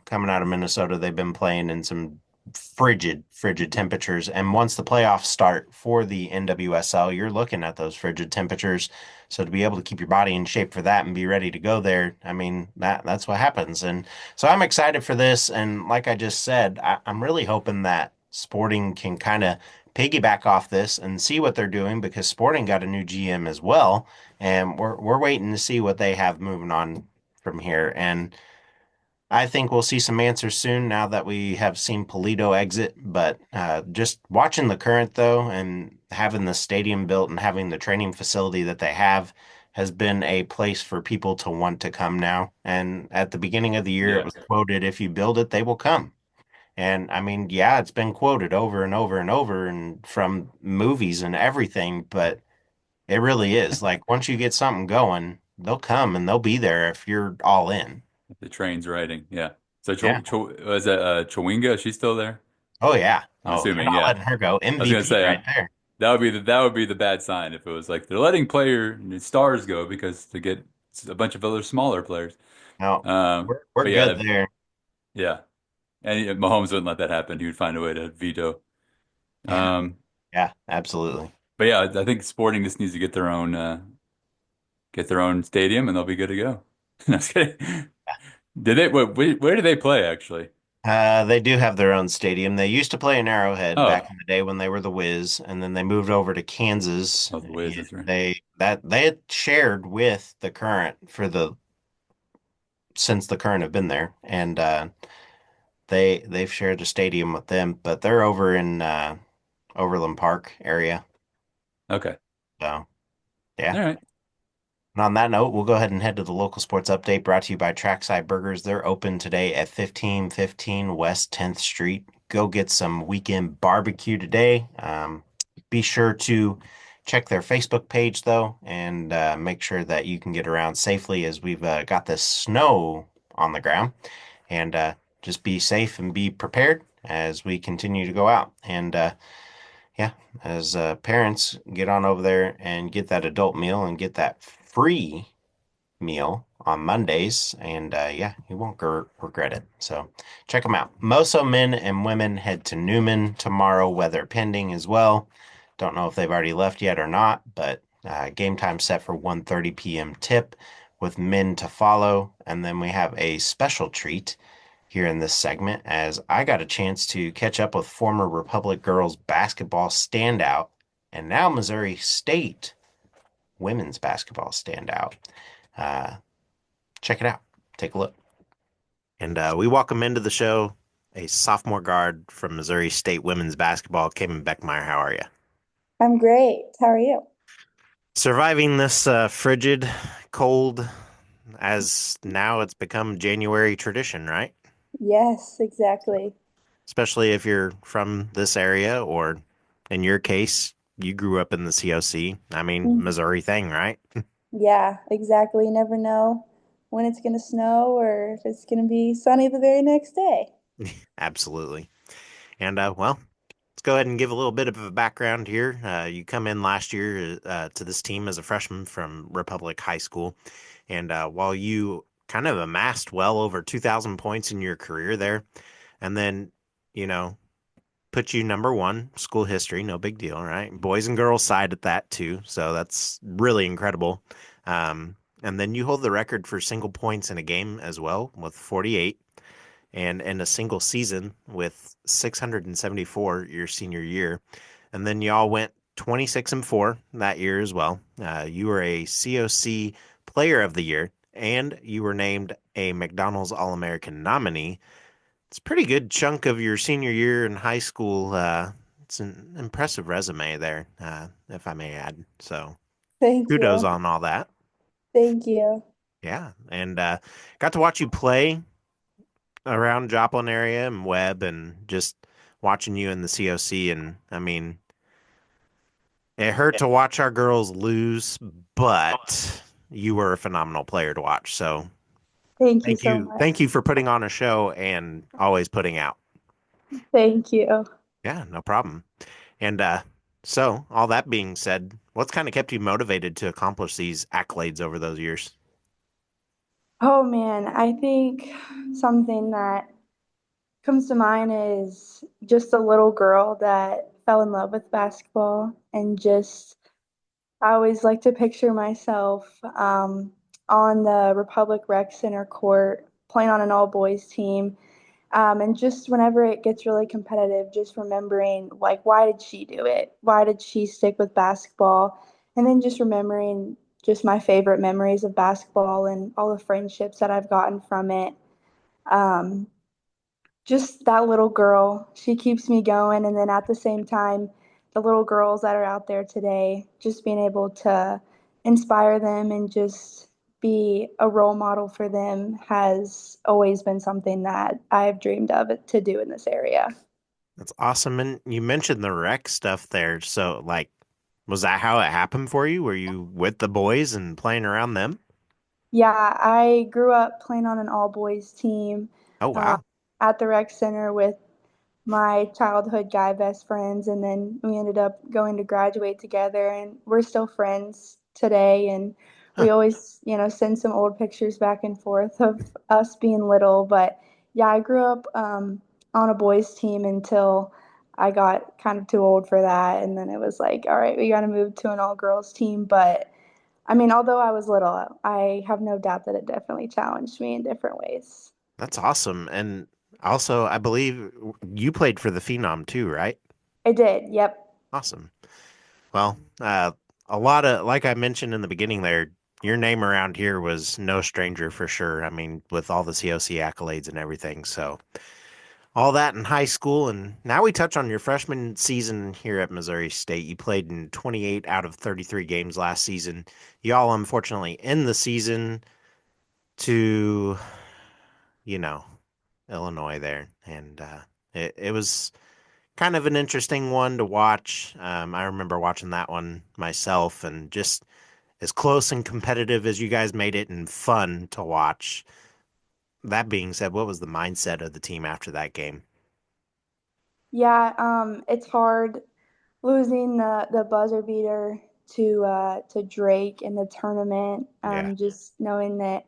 coming out of Minnesota, they've been playing in some frigid temperatures. And once the playoffs start for the NWSL, you're looking at those frigid temperatures. So to be able to keep your body in shape for that and be ready to go there, I mean, that's what happens. And so I'm excited for this. And like I just said, I'm really hoping that Sporting can kind of piggyback off this and see what they're doing, because Sporting got a new GM as well. And we're waiting to see what they have moving on from here. And I think we'll see some answers soon now that we have seen Polito exit. But just watching the Current, though, and having the stadium built and having the training facility that they have has been a place for people to want to come now. And at the beginning of the year, Yeah. it was quoted, if you build it, they will come. And I mean, yeah, it's been quoted over and over and over and from movies and everything, but it really is. Like, once you get something going, they'll come and they'll be there if you're all in. The train's riding. Yeah. So Yeah. Was it Chawinga? Is she still there? Oh yeah. I'm Oh, they're assuming, not yeah. letting her go. I was gonna MVP say right there. that would be the bad sign if it was like they're letting stars go because to get a bunch of other smaller players. No, we're But yeah, good there. yeah. And Mahomes wouldn't let that happen. He would find a way to veto. Yeah, Um, yeah, absolutely. but yeah, I think Sporting just needs to get their own stadium and they'll be good to go. No, I was kidding. Did they? Where do they play actually? They do have their own stadium. They used to play in Arrowhead Oh, back in the day when they were the Wiz, and then they moved over to Kansas. oh, the Wiz, And that's right. they had shared with the Current for the since the Current have been there, and they've shared a stadium with them, but they're over in Overland Park area. Okay. So yeah. All right. And on that note, we'll go ahead and head to the local sports update brought to you by Trackside Burgers. They're open today at 1515 West 10th Street. Go get some weekend barbecue today. Be sure to check their Facebook page, though, and make sure that you can get around safely as we've got this snow on the ground. And just be safe and be prepared as we continue to go out. And yeah, as parents, get on over there and get that adult meal and get that free meal on Mondays, and yeah, you won't regret it. So check them out. Moso men and women head to Newman tomorrow, weather pending as well. Don't know if they've already left yet or not, but game time set for 1:30 p.m. tip with men to follow. And then we have a special treat here in this segment as I got a chance to catch up with former Republic girls basketball standout and now Missouri State women's basketball standout. Uh, Check it out. Take a look. And we welcome into the show a sophomore guard from Missouri State women's basketball, Kaemyn Bekemeier. How are you? I'm great. How are you? Surviving this frigid, cold, as now it's become January tradition, right? Yes, exactly. Especially if you're from this area, or in your case, you grew up in the COC. I mean, Mm. Missouri thing, right? Yeah, exactly. You never know when it's going to snow or if it's going to be sunny the very next day. Absolutely. And well, let's go ahead and give a little bit of a background here. You come in last year to this team as a freshman from Republic High School, and while you kind of amassed well over 2,000 points in your career there, and then, you know, put you number one school history, no big deal, right? Boys and girls side at that too, so that's really incredible. And then you hold the record for single points in a game as well with 48 and in a single season with 674 your senior year. And then y'all went 26-4 that year as well. You were a COC Player of the Year, and you were named a McDonald's All-American nominee. It's a pretty good chunk of your senior year in high school. It's an impressive resume there, if I may add. So Thank kudos you. on all that. Thank you. Yeah, and got to watch you play around Joplin area and Webb and just watching you in the COC. And I mean, it hurt to watch our girls lose, but you were a phenomenal player to watch. So Thank you thank so you. much. Thank you for putting on a show and always putting out. Thank you. Yeah, no problem. And so all that being said, what's kind of kept you motivated to accomplish these accolades over those years? Oh man, I think something that comes to mind is just a little girl that fell in love with basketball and just I always like to picture myself on the Republic Rec Center court playing on an all boys team. And just whenever it gets really competitive, just remembering like, why did she do it? Why did she stick with basketball? And then just remembering just my favorite memories of basketball and all the friendships that I've gotten from it. Um, just that little girl, she keeps me going. And then at the same time, the little girls that are out there today, just being able to inspire them and just be a role model for them has always been something that I've dreamed of to do in this area. That's awesome. And you mentioned the rec stuff there. So, like, was that how it happened for you? Were you with the boys and playing around them? Yeah, I grew up playing on an all boys team Oh, uh, wow. at the rec center with my childhood guy best friends, and then we ended up going to graduate together, and we're still friends today. And we Huh. always, send some old pictures back and forth of us being little. But yeah, I grew up on a boys' team until I got kind of too old for that, and then it was like, all right, we got to move to an all-girls team. But I mean, although I was little, I have no doubt that it definitely challenged me in different ways. That's awesome. And Also, I believe you played for the Phenom too, right? I did. Yep. Awesome. Well, a lot of, like I mentioned in the beginning there, your name around here was no stranger for sure. I mean, with all the COC accolades and everything. So, all that in high school. And now we touch on your freshman season here at Missouri State. You played in 28 out of 33 games last season. Y'all, unfortunately, end the season to, you know, Illinois there. And it was kind of an interesting one to watch. I remember watching that one myself and just as close and competitive as you guys made it and fun to watch. That being said, what was the mindset of the team after that game? Yeah, it's hard losing the buzzer beater to Drake in the tournament. Yeah. Just knowing that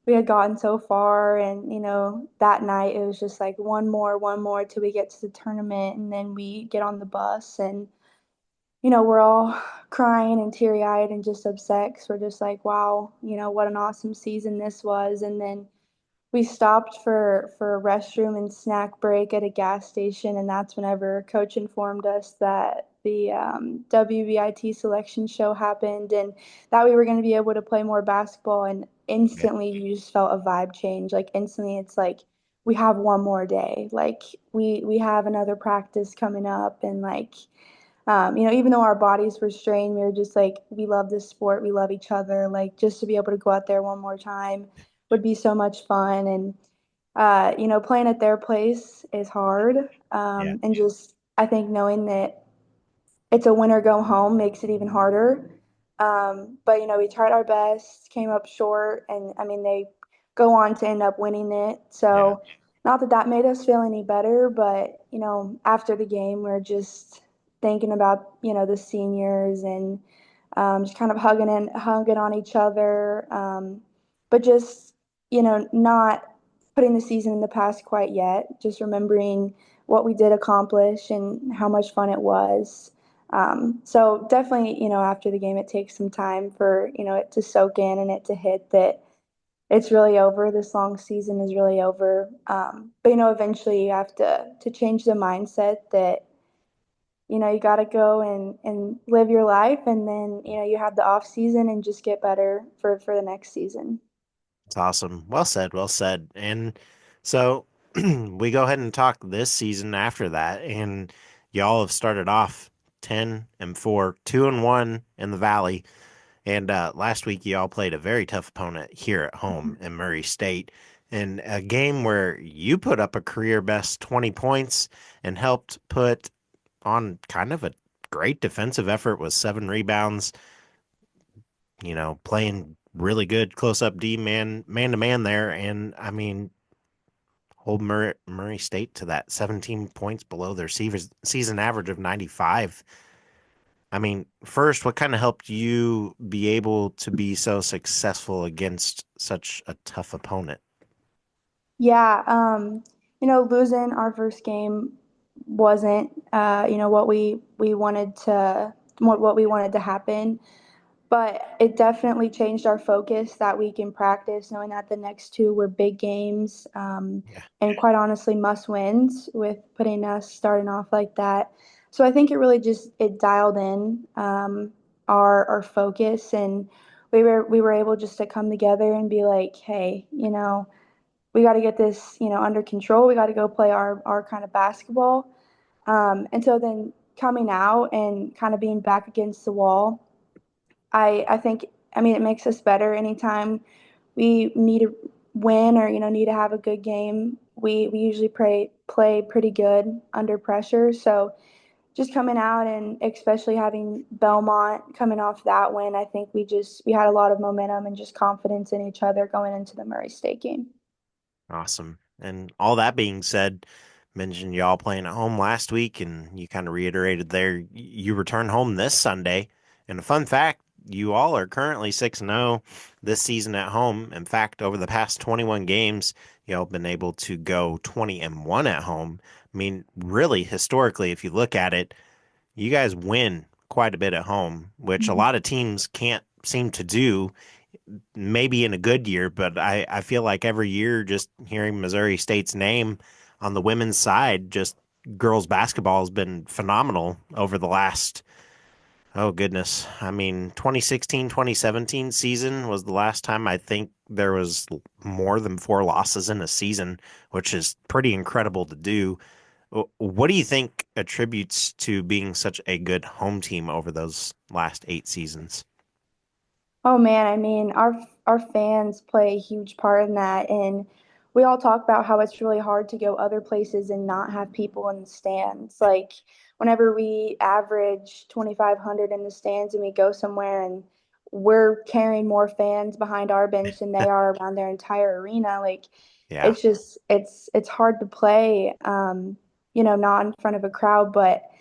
we had gotten so far, and that night it was just like one more till we get to the tournament, and then we get on the bus, and we're all crying and teary eyed and just upset because we're just like, wow, what an awesome season this was, and then we stopped for a restroom and snack break at a gas station, and that's whenever Coach informed us that the WBIT selection show happened and that we were going to be able to play more basketball. And Yeah. instantly, you just felt a vibe change. Like instantly, it's like we have one more day. Like we have another practice coming up, and like even though our bodies were strained, we were just like, we love this sport, we love each other. Like just to be able to go out there one more time would be so much fun. And playing at their place is hard. Yeah. And just I think knowing that it's a win or go home makes it even harder. But we tried our best, came up short, and I mean they go on to end up winning it. Yeah. So not that that made us feel any better, but after the game, we're just thinking about the seniors and just kind of hugging on each other, but just not putting the season in the past quite yet. Just remembering what we did accomplish and how much fun it was. So definitely, after the game, it takes some time for, it to soak in and it to hit that it's really over. This long season is really over. But, eventually you have to change the mindset that, you got to go and live your life. And then, you have the off season and just get better for the next season. It's awesome. Well said. Well said. And so we go ahead and talk this season after that. And y'all have started off 10-4, 2-1 in the Valley. And last week, y'all played a very tough opponent here at home in Murray State in a game where you put up a career best 20 points and helped put on kind of a great defensive effort with 7 rebounds, playing really good close up D man to man there. And I mean, hold Murray State to that 17 points below their season average of 95. I mean, first, what kind of helped you be able to be so successful against such a tough opponent? Yeah, losing our first game wasn't, what we wanted to what we wanted to happen, but it definitely changed our focus that week in practice, knowing that the next two were big games, Yeah. and quite honestly must wins with putting us starting off like that. So I think it really just it dialed in our focus, and we were able just to come together and be like, hey, we got to get this, under control. We got to go play our kind of basketball. And so then coming out and kind of being back against the wall, I think, I mean, it makes us better anytime we need to win or, need to have a good game. We usually play pretty good under pressure. So just coming out and especially having Belmont coming off that win, I think we had a lot of momentum and just confidence in each other going into the Murray State game. Awesome. And all that being said, mentioned y'all playing at home last week, and you kind of reiterated there you return home this Sunday. And a fun fact, you all are currently 6-0 this season at home. In fact, over the past 21 games, y'all been able to go 20-1 at home. I mean, really, historically, if you look at it, you guys win quite a bit at home, which a lot of teams can't seem to do, maybe in a good year, but I feel like every year just hearing Missouri State's name, on the women's side, just girls basketball has been phenomenal over the last, oh goodness. I mean, 2016, 2017 season was the last time I think there was more than 4 losses in a season, which is pretty incredible to do. What do you think attributes to being such a good home team over those last 8 seasons? Oh man, I mean, our fans play a huge part in that, and we all talk about how it's really hard to go other places and not have people in the stands. Like whenever we average 2,500 in the stands and we go somewhere and we're carrying more fans behind our bench than they are around their entire arena, like Yeah, it's just it's hard to play not in front of a crowd, but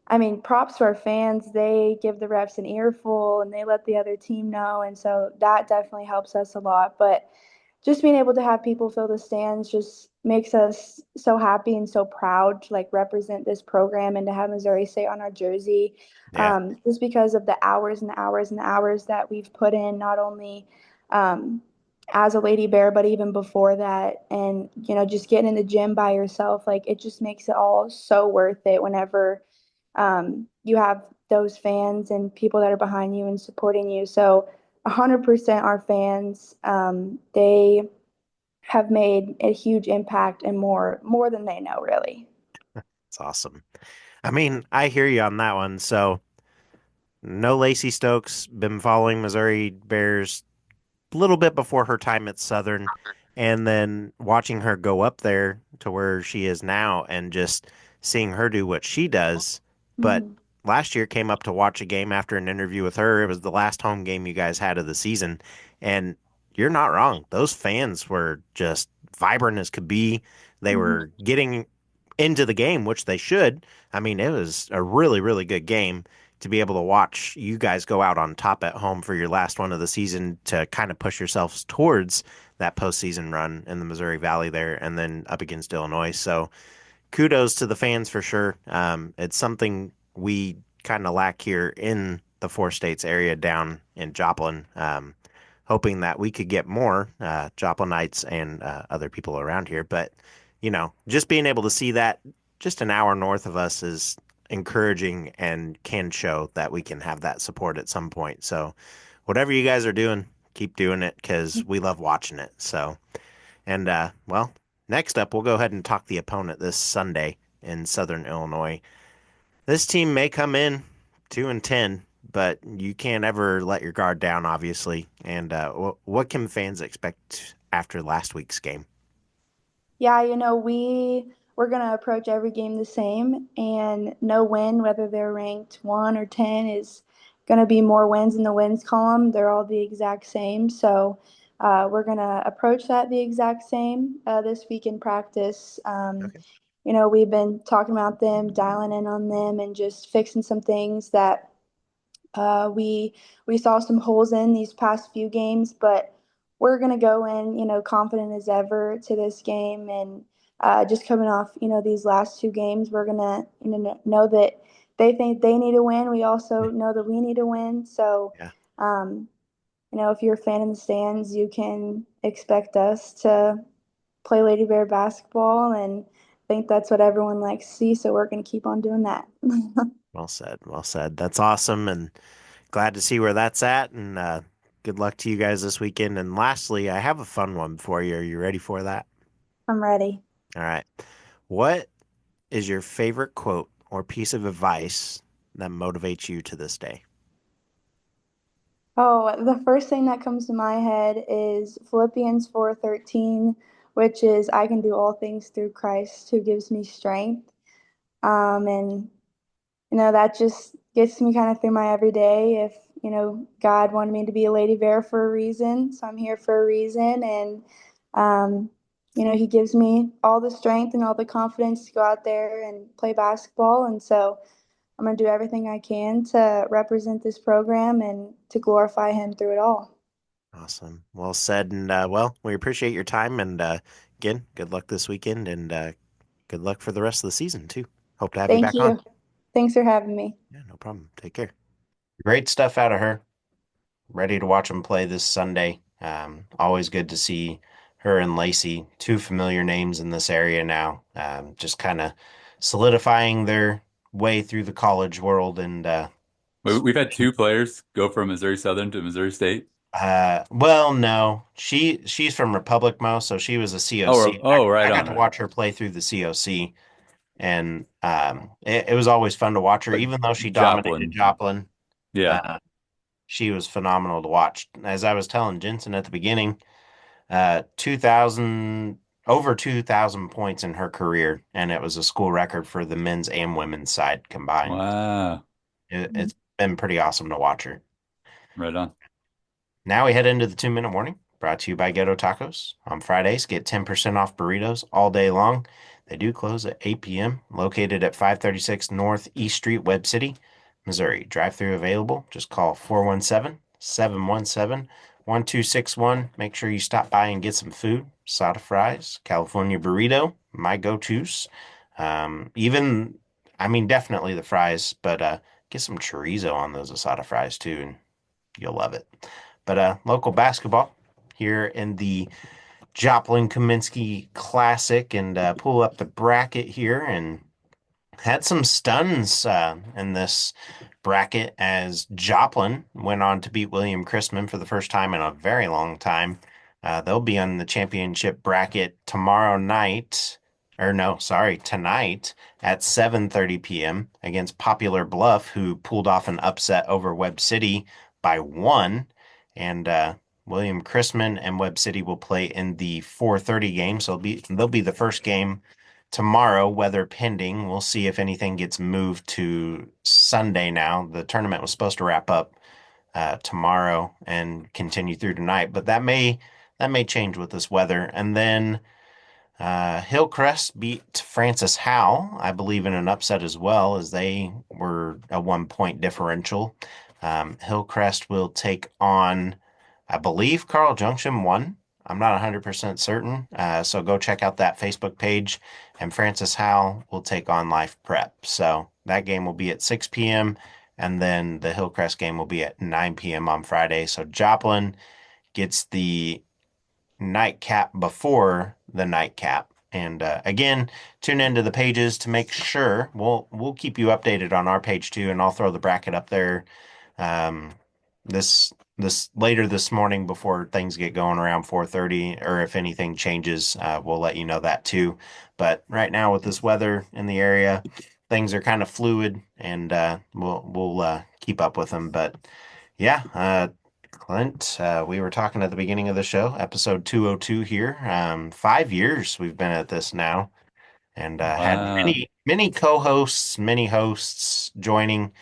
I mean, props to our fans. They give the refs an earful and they let the other team know. And so that definitely helps us a lot. But just being able to have people fill the stands just makes us so happy and so proud to like represent this program and to have Missouri State on our jersey. yeah, Just because of the hours and the hours and the hours that we've put in, not only um, as a Lady Bear, but even before that. And, just getting in the gym by yourself, like it just makes it all so worth it whenever you have those fans and people that are behind you and supporting you. So 100% our fans, they have made a huge impact and more than they know, really. it's awesome. I mean, I hear you on that one. So, no Lacey Stokes, been following Missouri Bears a little bit before her time at Southern, and then watching her go up there to where she is now and just seeing her do what she does. But Mhm. last year came up to watch a game after an interview with her. It was the last home game you guys had of the season. And you're not wrong. Those fans were just vibrant as could be. They Mhm. were getting into the game, which they should. I mean, it was a really, really good game to be able to watch you guys go out on top at home for your last one of the season to kind of push yourselves towards that postseason run in the Missouri Valley there and then up against Illinois. So kudos to the fans for sure. It's something we kind of lack here in the four states area down in Joplin. Hoping that we could get more Joplinites and other people around here. But, just being able to see that just an hour north of us is encouraging and can show that we can have that support at some point. So, whatever you guys are doing, keep doing it because we love watching it. So, and well, next up, we'll go ahead and talk the opponent this Sunday in Southern Illinois. This team may come in 2-10, but you can't ever let your guard down, obviously. And what can fans expect after last week's game? Yeah, we're gonna approach every game the same, and no win, whether they're ranked 1 or 10, is gonna be more wins in the wins column. They're all the exact same, so we're gonna approach that the exact same this week in practice. Okay. We've been talking about them, dialing in on them, and just fixing some things that we saw some holes in these past few games, but we're gonna go in, confident as ever to this game, and just coming off, these last 2 games, we're gonna, know that they think they need to win. We also know that we need to win. So, Yeah. um, if you're a fan in the stands, you can expect us to play Lady Bear basketball, and I think that's what everyone likes to see. So we're gonna keep on doing that. Well said. Well said. That's awesome. And glad to see where that's at. And good luck to you guys this weekend. And lastly, I have a fun one for you. Are you ready for that? I'm ready. All right. What is your favorite quote or piece of advice that motivates you to this day? Oh, the first thing that comes to my head is Philippians 4:13, which is I can do all things through Christ who gives me strength. And that just gets me kind of through my everyday. If, God wanted me to be a Lady Bear for a reason, so I'm here for a reason. And um, He gives me all the strength and all the confidence to go out there and play basketball. And so I'm going to do everything I can to represent this program and to glorify him through it all. Awesome. Well said. And well, we appreciate your time. And again, good luck this weekend and good luck for the rest of the season, too. Hope to have you Thank back on. you. Thanks for having me. Yeah, no problem. Take care. Great stuff out of her. Ready to watch them play this Sunday. Always good to see her and Lacey, two familiar names in this area now, just kind of solidifying their way through the college world. And We've had two players go from Missouri Southern to Missouri State. well, no, she's from Republic Mo, so she was a COC. Right I got on, to right on. watch her play through the COC, and it was always fun to watch her, But even though she dominated Joplin, Joplin. yeah. Uh, she was phenomenal to watch. As I was telling Jensen at the beginning, 2000 over 2,000 points in her career, and it was a school record for the men's and women's side combined. Wow. It's been pretty awesome to watch her. Right on. Now we head into the 2 Minute Warning, brought to you by Ghetto Tacos. On Fridays, get 10% off burritos all day long. They do close at 8 p.m., located at 536 North East Street, Webb City, Missouri. Drive-through available. Just call 417-717-1261. Make sure you stop by and get some food. Sada fries, California burrito, my go-tos. Even, I mean, definitely the fries, but get some chorizo on those asada fries too, and you'll love it. But local basketball here in the Joplin Kaminsky Classic, and pull up the bracket here, and had some stuns in this bracket as Joplin went on to beat William Chrisman for the first time in a very long time. They'll be on the championship bracket tomorrow night, or no, sorry, tonight at 7:30 p.m. against Popular Bluff, who pulled off an upset over Webb City by one. And William Chrisman and Webb City will play in the 4:30 game, so they'll be the first game tomorrow, weather pending. We'll see if anything gets moved to Sunday now. The tournament was supposed to wrap up tomorrow and continue through tonight, but that may change with this weather. And then Hillcrest beat Francis Howell, I believe, in an upset as well, as they were a 1 point differential. Hillcrest will take on, I believe, Carl Junction 1. I'm not 100% certain. So go check out that Facebook page. And Francis Howell will take on Life Prep. So that game will be at 6 p.m. And then the Hillcrest game will be at 9 p.m. on Friday. So Joplin gets the nightcap before the nightcap. And again, tune into the pages to make sure. We'll keep you updated on our page too, and I'll throw the bracket up there um, this later this morning before things get going around 4:30, or if anything changes, we'll let you know that too. But right now with this weather in the area, things are kind of fluid, and we'll keep up with them. But yeah, Clint, we were talking at the beginning of the show, episode 202 here. 5 years we've been at this now, and had Wow. many co-hosts, many hosts joining.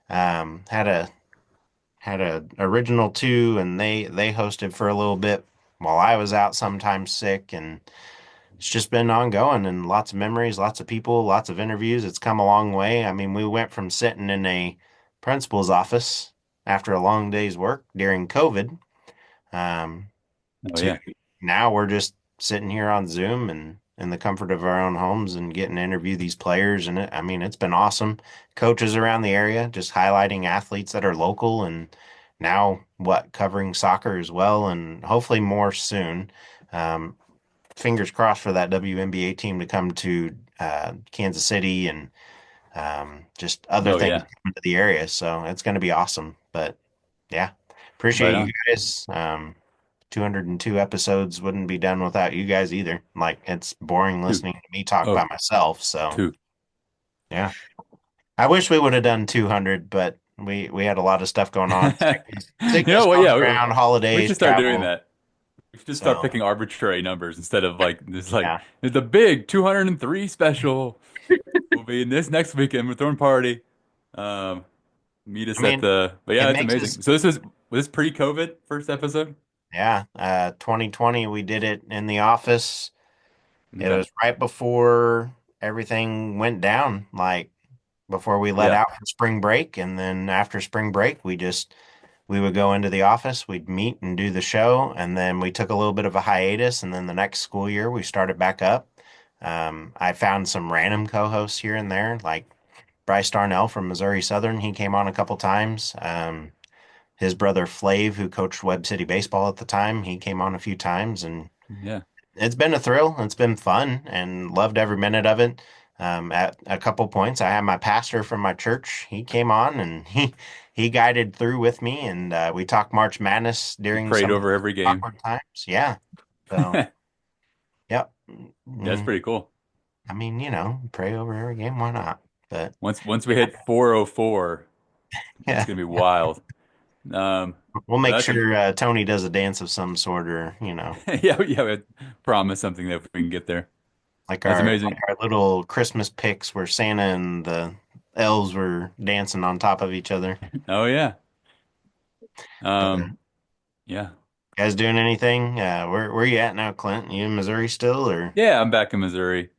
Had a original two, and they hosted for a little bit while I was out, sometimes sick, and it's just been ongoing, and lots of memories, lots of people, lots of interviews. It's come a long way. I mean, we went from sitting in a principal's office after a long day's work during COVID, um, Oh to yeah. now we're just sitting here on Zoom and in the comfort of our own homes and getting to interview these players. And I mean, it's been awesome. Coaches around the area, just highlighting athletes that are local, and now covering soccer as well, and hopefully more soon. Um, Fingers crossed for that WNBA team to come to Kansas City, and just other Oh things yeah. coming to the area. So it's going to be awesome. But yeah, Right appreciate you on. guys. 202 episodes wouldn't be done without you guys either. Like, it's boring Two. listening to me talk by Oh, myself. So two. yeah, I wish we would have done 200, but we had a lot of stuff going on. You know Sickness what? going Yeah, around, we holidays, should start doing travel. that. We should just start So picking arbitrary numbers instead of like this. Like yeah, there's the big 203 special. We'll be in this next weekend. We're throwing a party. Um, Meet I us at mean, the. But it yeah, it's makes us, amazing. So was this pre-COVID first episode? yeah. 2020, we did it in the office. It Okay. was right before everything went down, like before we let Yeah. out for spring break. And then after spring break, we would go into the office, we'd meet and do the show. And then we took a little bit of a hiatus. And then the next school year, we started back up. I found some random co-hosts here and there, like Bryce Darnell from Missouri Southern. He came on a couple times. His brother Flav, who coached Webb City baseball at the time, he came on a few times, and Yeah. It's been a thrill. It's been fun and loved every minute of it. At a couple points, I had my pastor from my church. He came on and he guided through with me, and we talked March Madness He during prayed some of over the every game. awkward times. Yeah. So, yep. That's Mm, pretty cool. I mean, pray over every game. Why not? But Once we hit 404, it's yeah, gonna be wild. Um, we'll make that's sure Tony does a dance of some sort, or yeah, we promise something that we can get there. like That's our amazing. little Christmas pics where Santa and the elves were dancing on top of each other. Oh yeah. But Yeah. guys doing anything? Where you at now, Clint? You in Missouri still, or Yeah, I'm back in Missouri.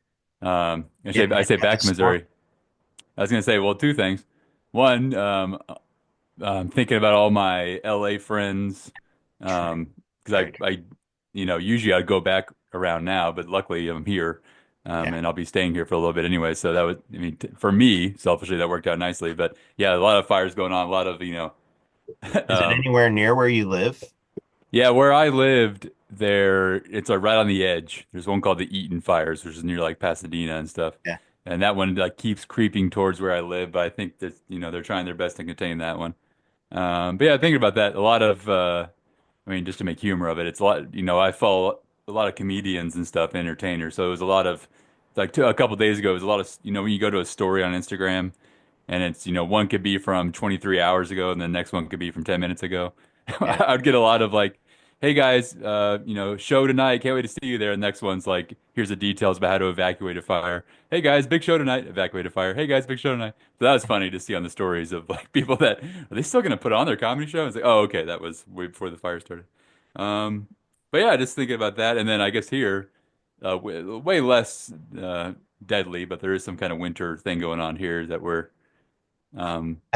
getting I ready say to have a back in storm? Missouri. I was gonna say, well, two things. One, I'm thinking about all my LA friends. True. Because Very true. usually I'd go back around now, but luckily I'm here. Yeah. And I'll be staying here for a little bit anyway. So that would, I mean, t for me, selfishly, that worked out nicely. But yeah, a lot of fires going on, a lot of, Is it um, anywhere near where you live? yeah, where I lived there, it's like right on the edge. There's one called the Eaton Fires, which is near like Pasadena and stuff. Yeah. And that one like keeps creeping towards where I live, but I think that, they're trying their best to contain that one. But yeah, thinking about that, a lot of I mean, just to make humor of it, it's a lot, I follow a lot of comedians and stuff, entertainers. So it was a lot of like a couple days ago, it was a lot of, when you go to a story on Instagram and it's, one could be from 23 hours ago and the next one could be from 10 minutes ago. Yeah. I'd get a lot of like, hey guys, show tonight. Can't wait to see you there. And the next one's like, here's the details about how to evacuate a fire. Hey guys, big show tonight. Evacuate a fire. Hey guys, big show tonight. So that was funny to see on the stories of like people that are they still going to put on their comedy show? It's like, oh, okay, that was way before the fire started. Um, but yeah, just thinking about that. And then I guess here, way less deadly, but there is some kind of winter thing going on here that we're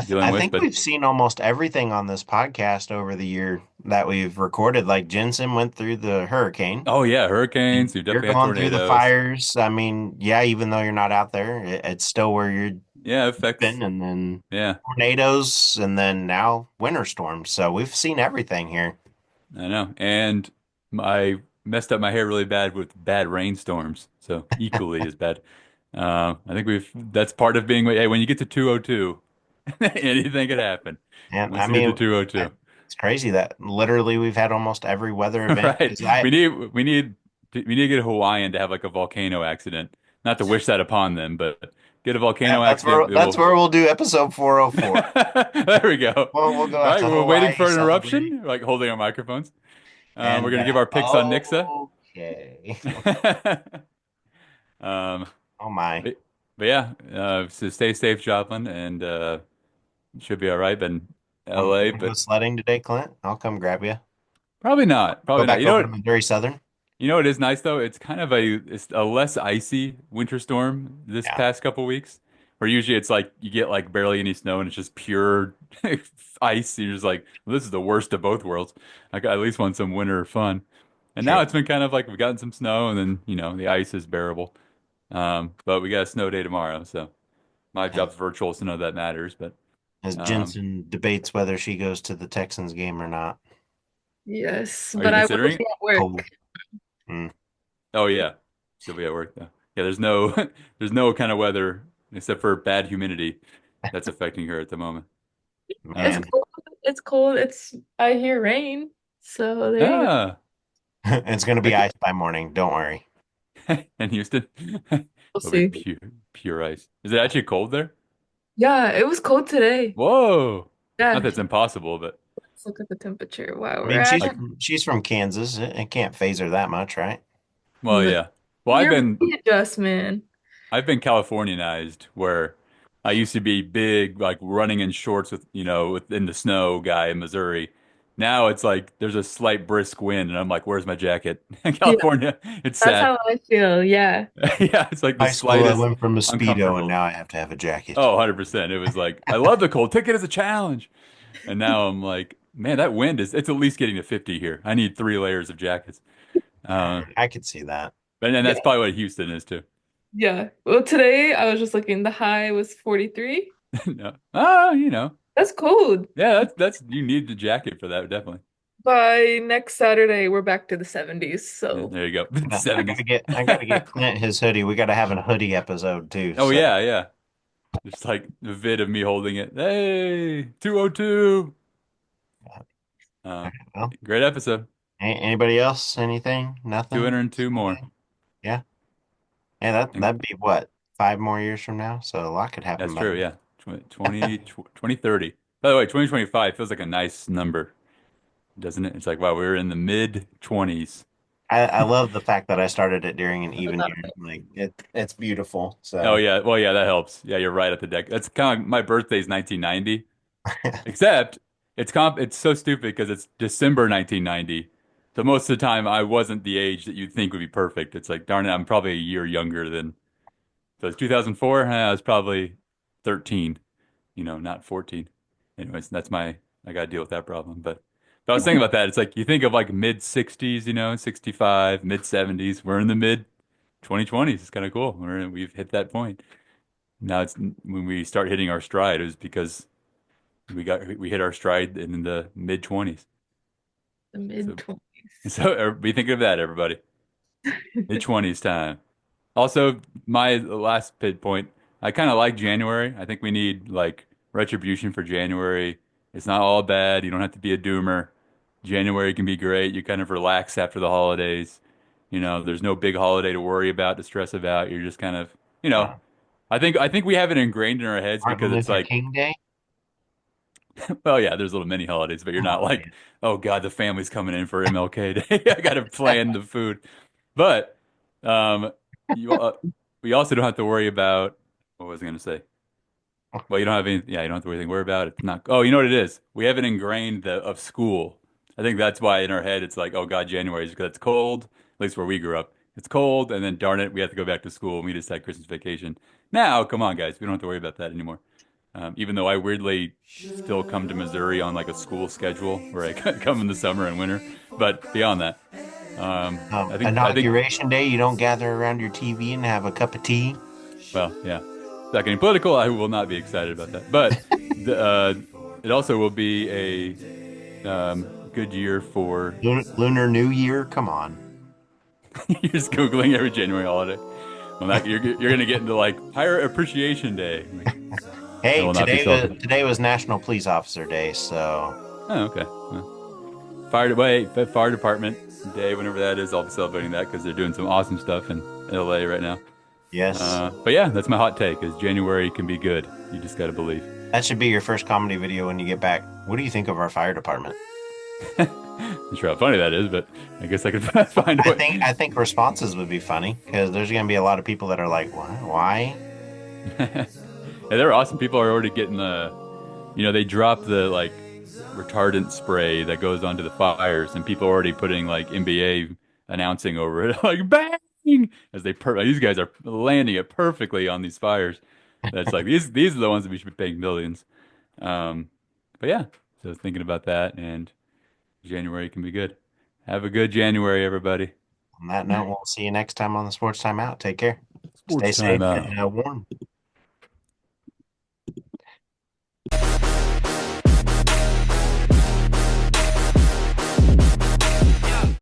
dealing I with. think But we've seen almost everything on this podcast over the year that we've recorded. Like Jensen went through the hurricane, oh yeah, and hurricanes. We you're definitely had going through the tornadoes. fires. I mean, yeah, even though you're not out there, it's still where you're Yeah, it affects. been, and then Yeah, tornadoes, and then now winter storms. So we've seen everything here. I know. And I messed up my hair really bad with bad rainstorms, so equally as bad. I think that's part of being, hey, when you get to 202, anything could happen. And I Once you get to mean, 202. it's crazy that literally we've had almost every weather event. Right. 'Cause I, We need to get a Hawaiian to have like a volcano accident. Not to wish that upon them, but get a yeah, volcano accident. It that's will. where we'll do episode 404. There we go. All Well, we'll go out right, to we're waiting Hawaii for an celebrating, eruption, like holding our microphones. We're and gonna give our picks on Nixa. okay. Um, Oh my. but, but yeah, so stay safe, Joplin, and should be all right. But in You LA, want to go but sledding today, Clint? I'll come grab you. probably not. Go Probably not. back over to Missouri Southern. What is nice though? It's a less icy winter storm this Yeah, past couple weeks. Where usually it's like you get like barely any snow and it's just pure ice. You're just like, well, this is the worst of both worlds. I at least want some winter fun. And now true. it's been kind of like we've gotten some snow and then, the ice is bearable. But we got a snow day tomorrow, so my As, job's virtual, so none of that matters. But as um, Jensen debates whether she goes to the Texans game or not. Yes, are you but I will considering be it? at work. Cold. Mm, Oh yeah, she'll be at work though. Yeah, there's no there's no kind of weather except for bad humidity that's affecting her at the moment. It's man, Um, cold. It's cold. I hear rain. So there you go. ah, it's gonna be that ice by morning. Don't worry. in Houston, We'll it'll be see. pure ice. Is it actually cold there? Yeah, it was cold today. Whoa, not Yeah, that it's impossible, but let's look at the temperature. Wow, I we're mean, at like, she's from Kansas. It can't phase her that much, right? well, the yeah. Well, your body adjustment. I've been Californianized where I used to be big, like running in shorts with, in the snow guy in Missouri. Now it's like there's a slight brisk wind, and I'm like, where's my jacket? In Yeah, California, it's that's sad. how I feel. Yeah. Yeah, it's like the High school, I slightest went from a Speedo, and uncomfortable. now I have to have a jacket. Oh, 100%. It was like, I love the cold. Take it as a challenge. And now I'm like, man, that wind it's at least getting to 50 here. I need 3 layers of jackets. Uh, I could see that. and Yeah. that's probably what Houston is too. Yeah. Well, today I was just looking, the high was 43. No. Oh, That's cold. yeah, you need the jacket for that, definitely. by next Saturday, we're back to the 70s. Yeah, So there you go. I 70s. I gotta get Clint his hoodie. We gotta have a hoodie episode too. Oh So yeah, yeah. Just like a vid of me holding it. Hey, 202. Uh, well, great episode. anybody else? Anything? Nothing? 202 more. Yeah. Yeah, that And that'd be what, 5 more years from now? So a lot could happen that's by true, then. yeah. 2030. By the way, 2025 feels like a nice number, doesn't it? It's like, wow, we're in the mid 20s. I love the fact that I started it during an even year. Like it's beautiful. Oh So yeah, well yeah, that helps. Yeah, you're right at the deck. That's kind of like my birthday's 1990, except it's so stupid because it's December 1990. So most of the time I wasn't the age that you'd think would be perfect. It's like, darn it, I'm probably a year younger than. So it's 2004. I was probably 13, not 14. Anyways, I got to deal with that problem. But I was thinking about that. It's like you think of like mid 60s, 65, mid 70s. We're in the mid 2020s. It's kind of cool. We've hit that point. Now it's when we start hitting our stride, it was because we hit our stride in the mid 20s. the So mid-20s. be thinking of that, everybody. Mid 20s time. Also, my last pit point, I kind of like January. I think we need like retribution for January. It's not all bad. You don't have to be a doomer. January can be great. You kind of relax after the holidays. There's no big holiday to worry about, to stress about. You're just kind of, you know, uh, I think we have it ingrained in our heads Martin because it's Luther like, King Day. well, yeah, there's little mini holidays, but you're not Oh like, man. oh God, the family's coming in for MLK Day. I got to plan the food. But um, you we also don't have to worry about what was I going to say? Well, you don't have any. Yeah, you don't have to worry about it. It's not. Oh, you know what it is? We have it ingrained of school. I think that's why in our head it's like, oh God, January is because it's cold. At least where we grew up, it's cold, and then darn it, we have to go back to school, and we just had Christmas vacation. Now, come on, guys, we don't have to worry about that anymore. Even though I weirdly still come to Missouri on like a school schedule where I come in the summer and winter, but beyond that, I think Inauguration Day, you don't gather around your TV and have a cup of tea. well, yeah. Not getting political, I will not be excited about that. But it also will be a good year for. Lunar New Year, come on. You're just Googling every January holiday. Well, you're going to get into like Pirate Appreciation Day. I Hey, will not be salty. today was National Police Officer Day, so Oh, okay. Well, Fire Department Day, whenever that is, I'll be celebrating that because they're doing some awesome stuff in LA right now. yes. But yeah, that's my hot take is January can be good. You just got to believe. That should be your first comedy video when you get back. What do you think of our fire department? Not sure how funny that is, but I guess I could find a way. I think responses would be funny because there's going to be a lot of people that are like, Why? Yeah, they're awesome. People are already getting they drop the like retardant spray that goes onto the fires, and people are already putting like NBA announcing over it, like bang, as these guys are landing it perfectly on these fires. That's like these are the ones that we should be paying millions. Um, but yeah, so thinking about that, and January can be good. Have a good January, everybody. On that note, we'll see you next time on the Sports Timeout. Take care. Stay Sports safe time out. and warm.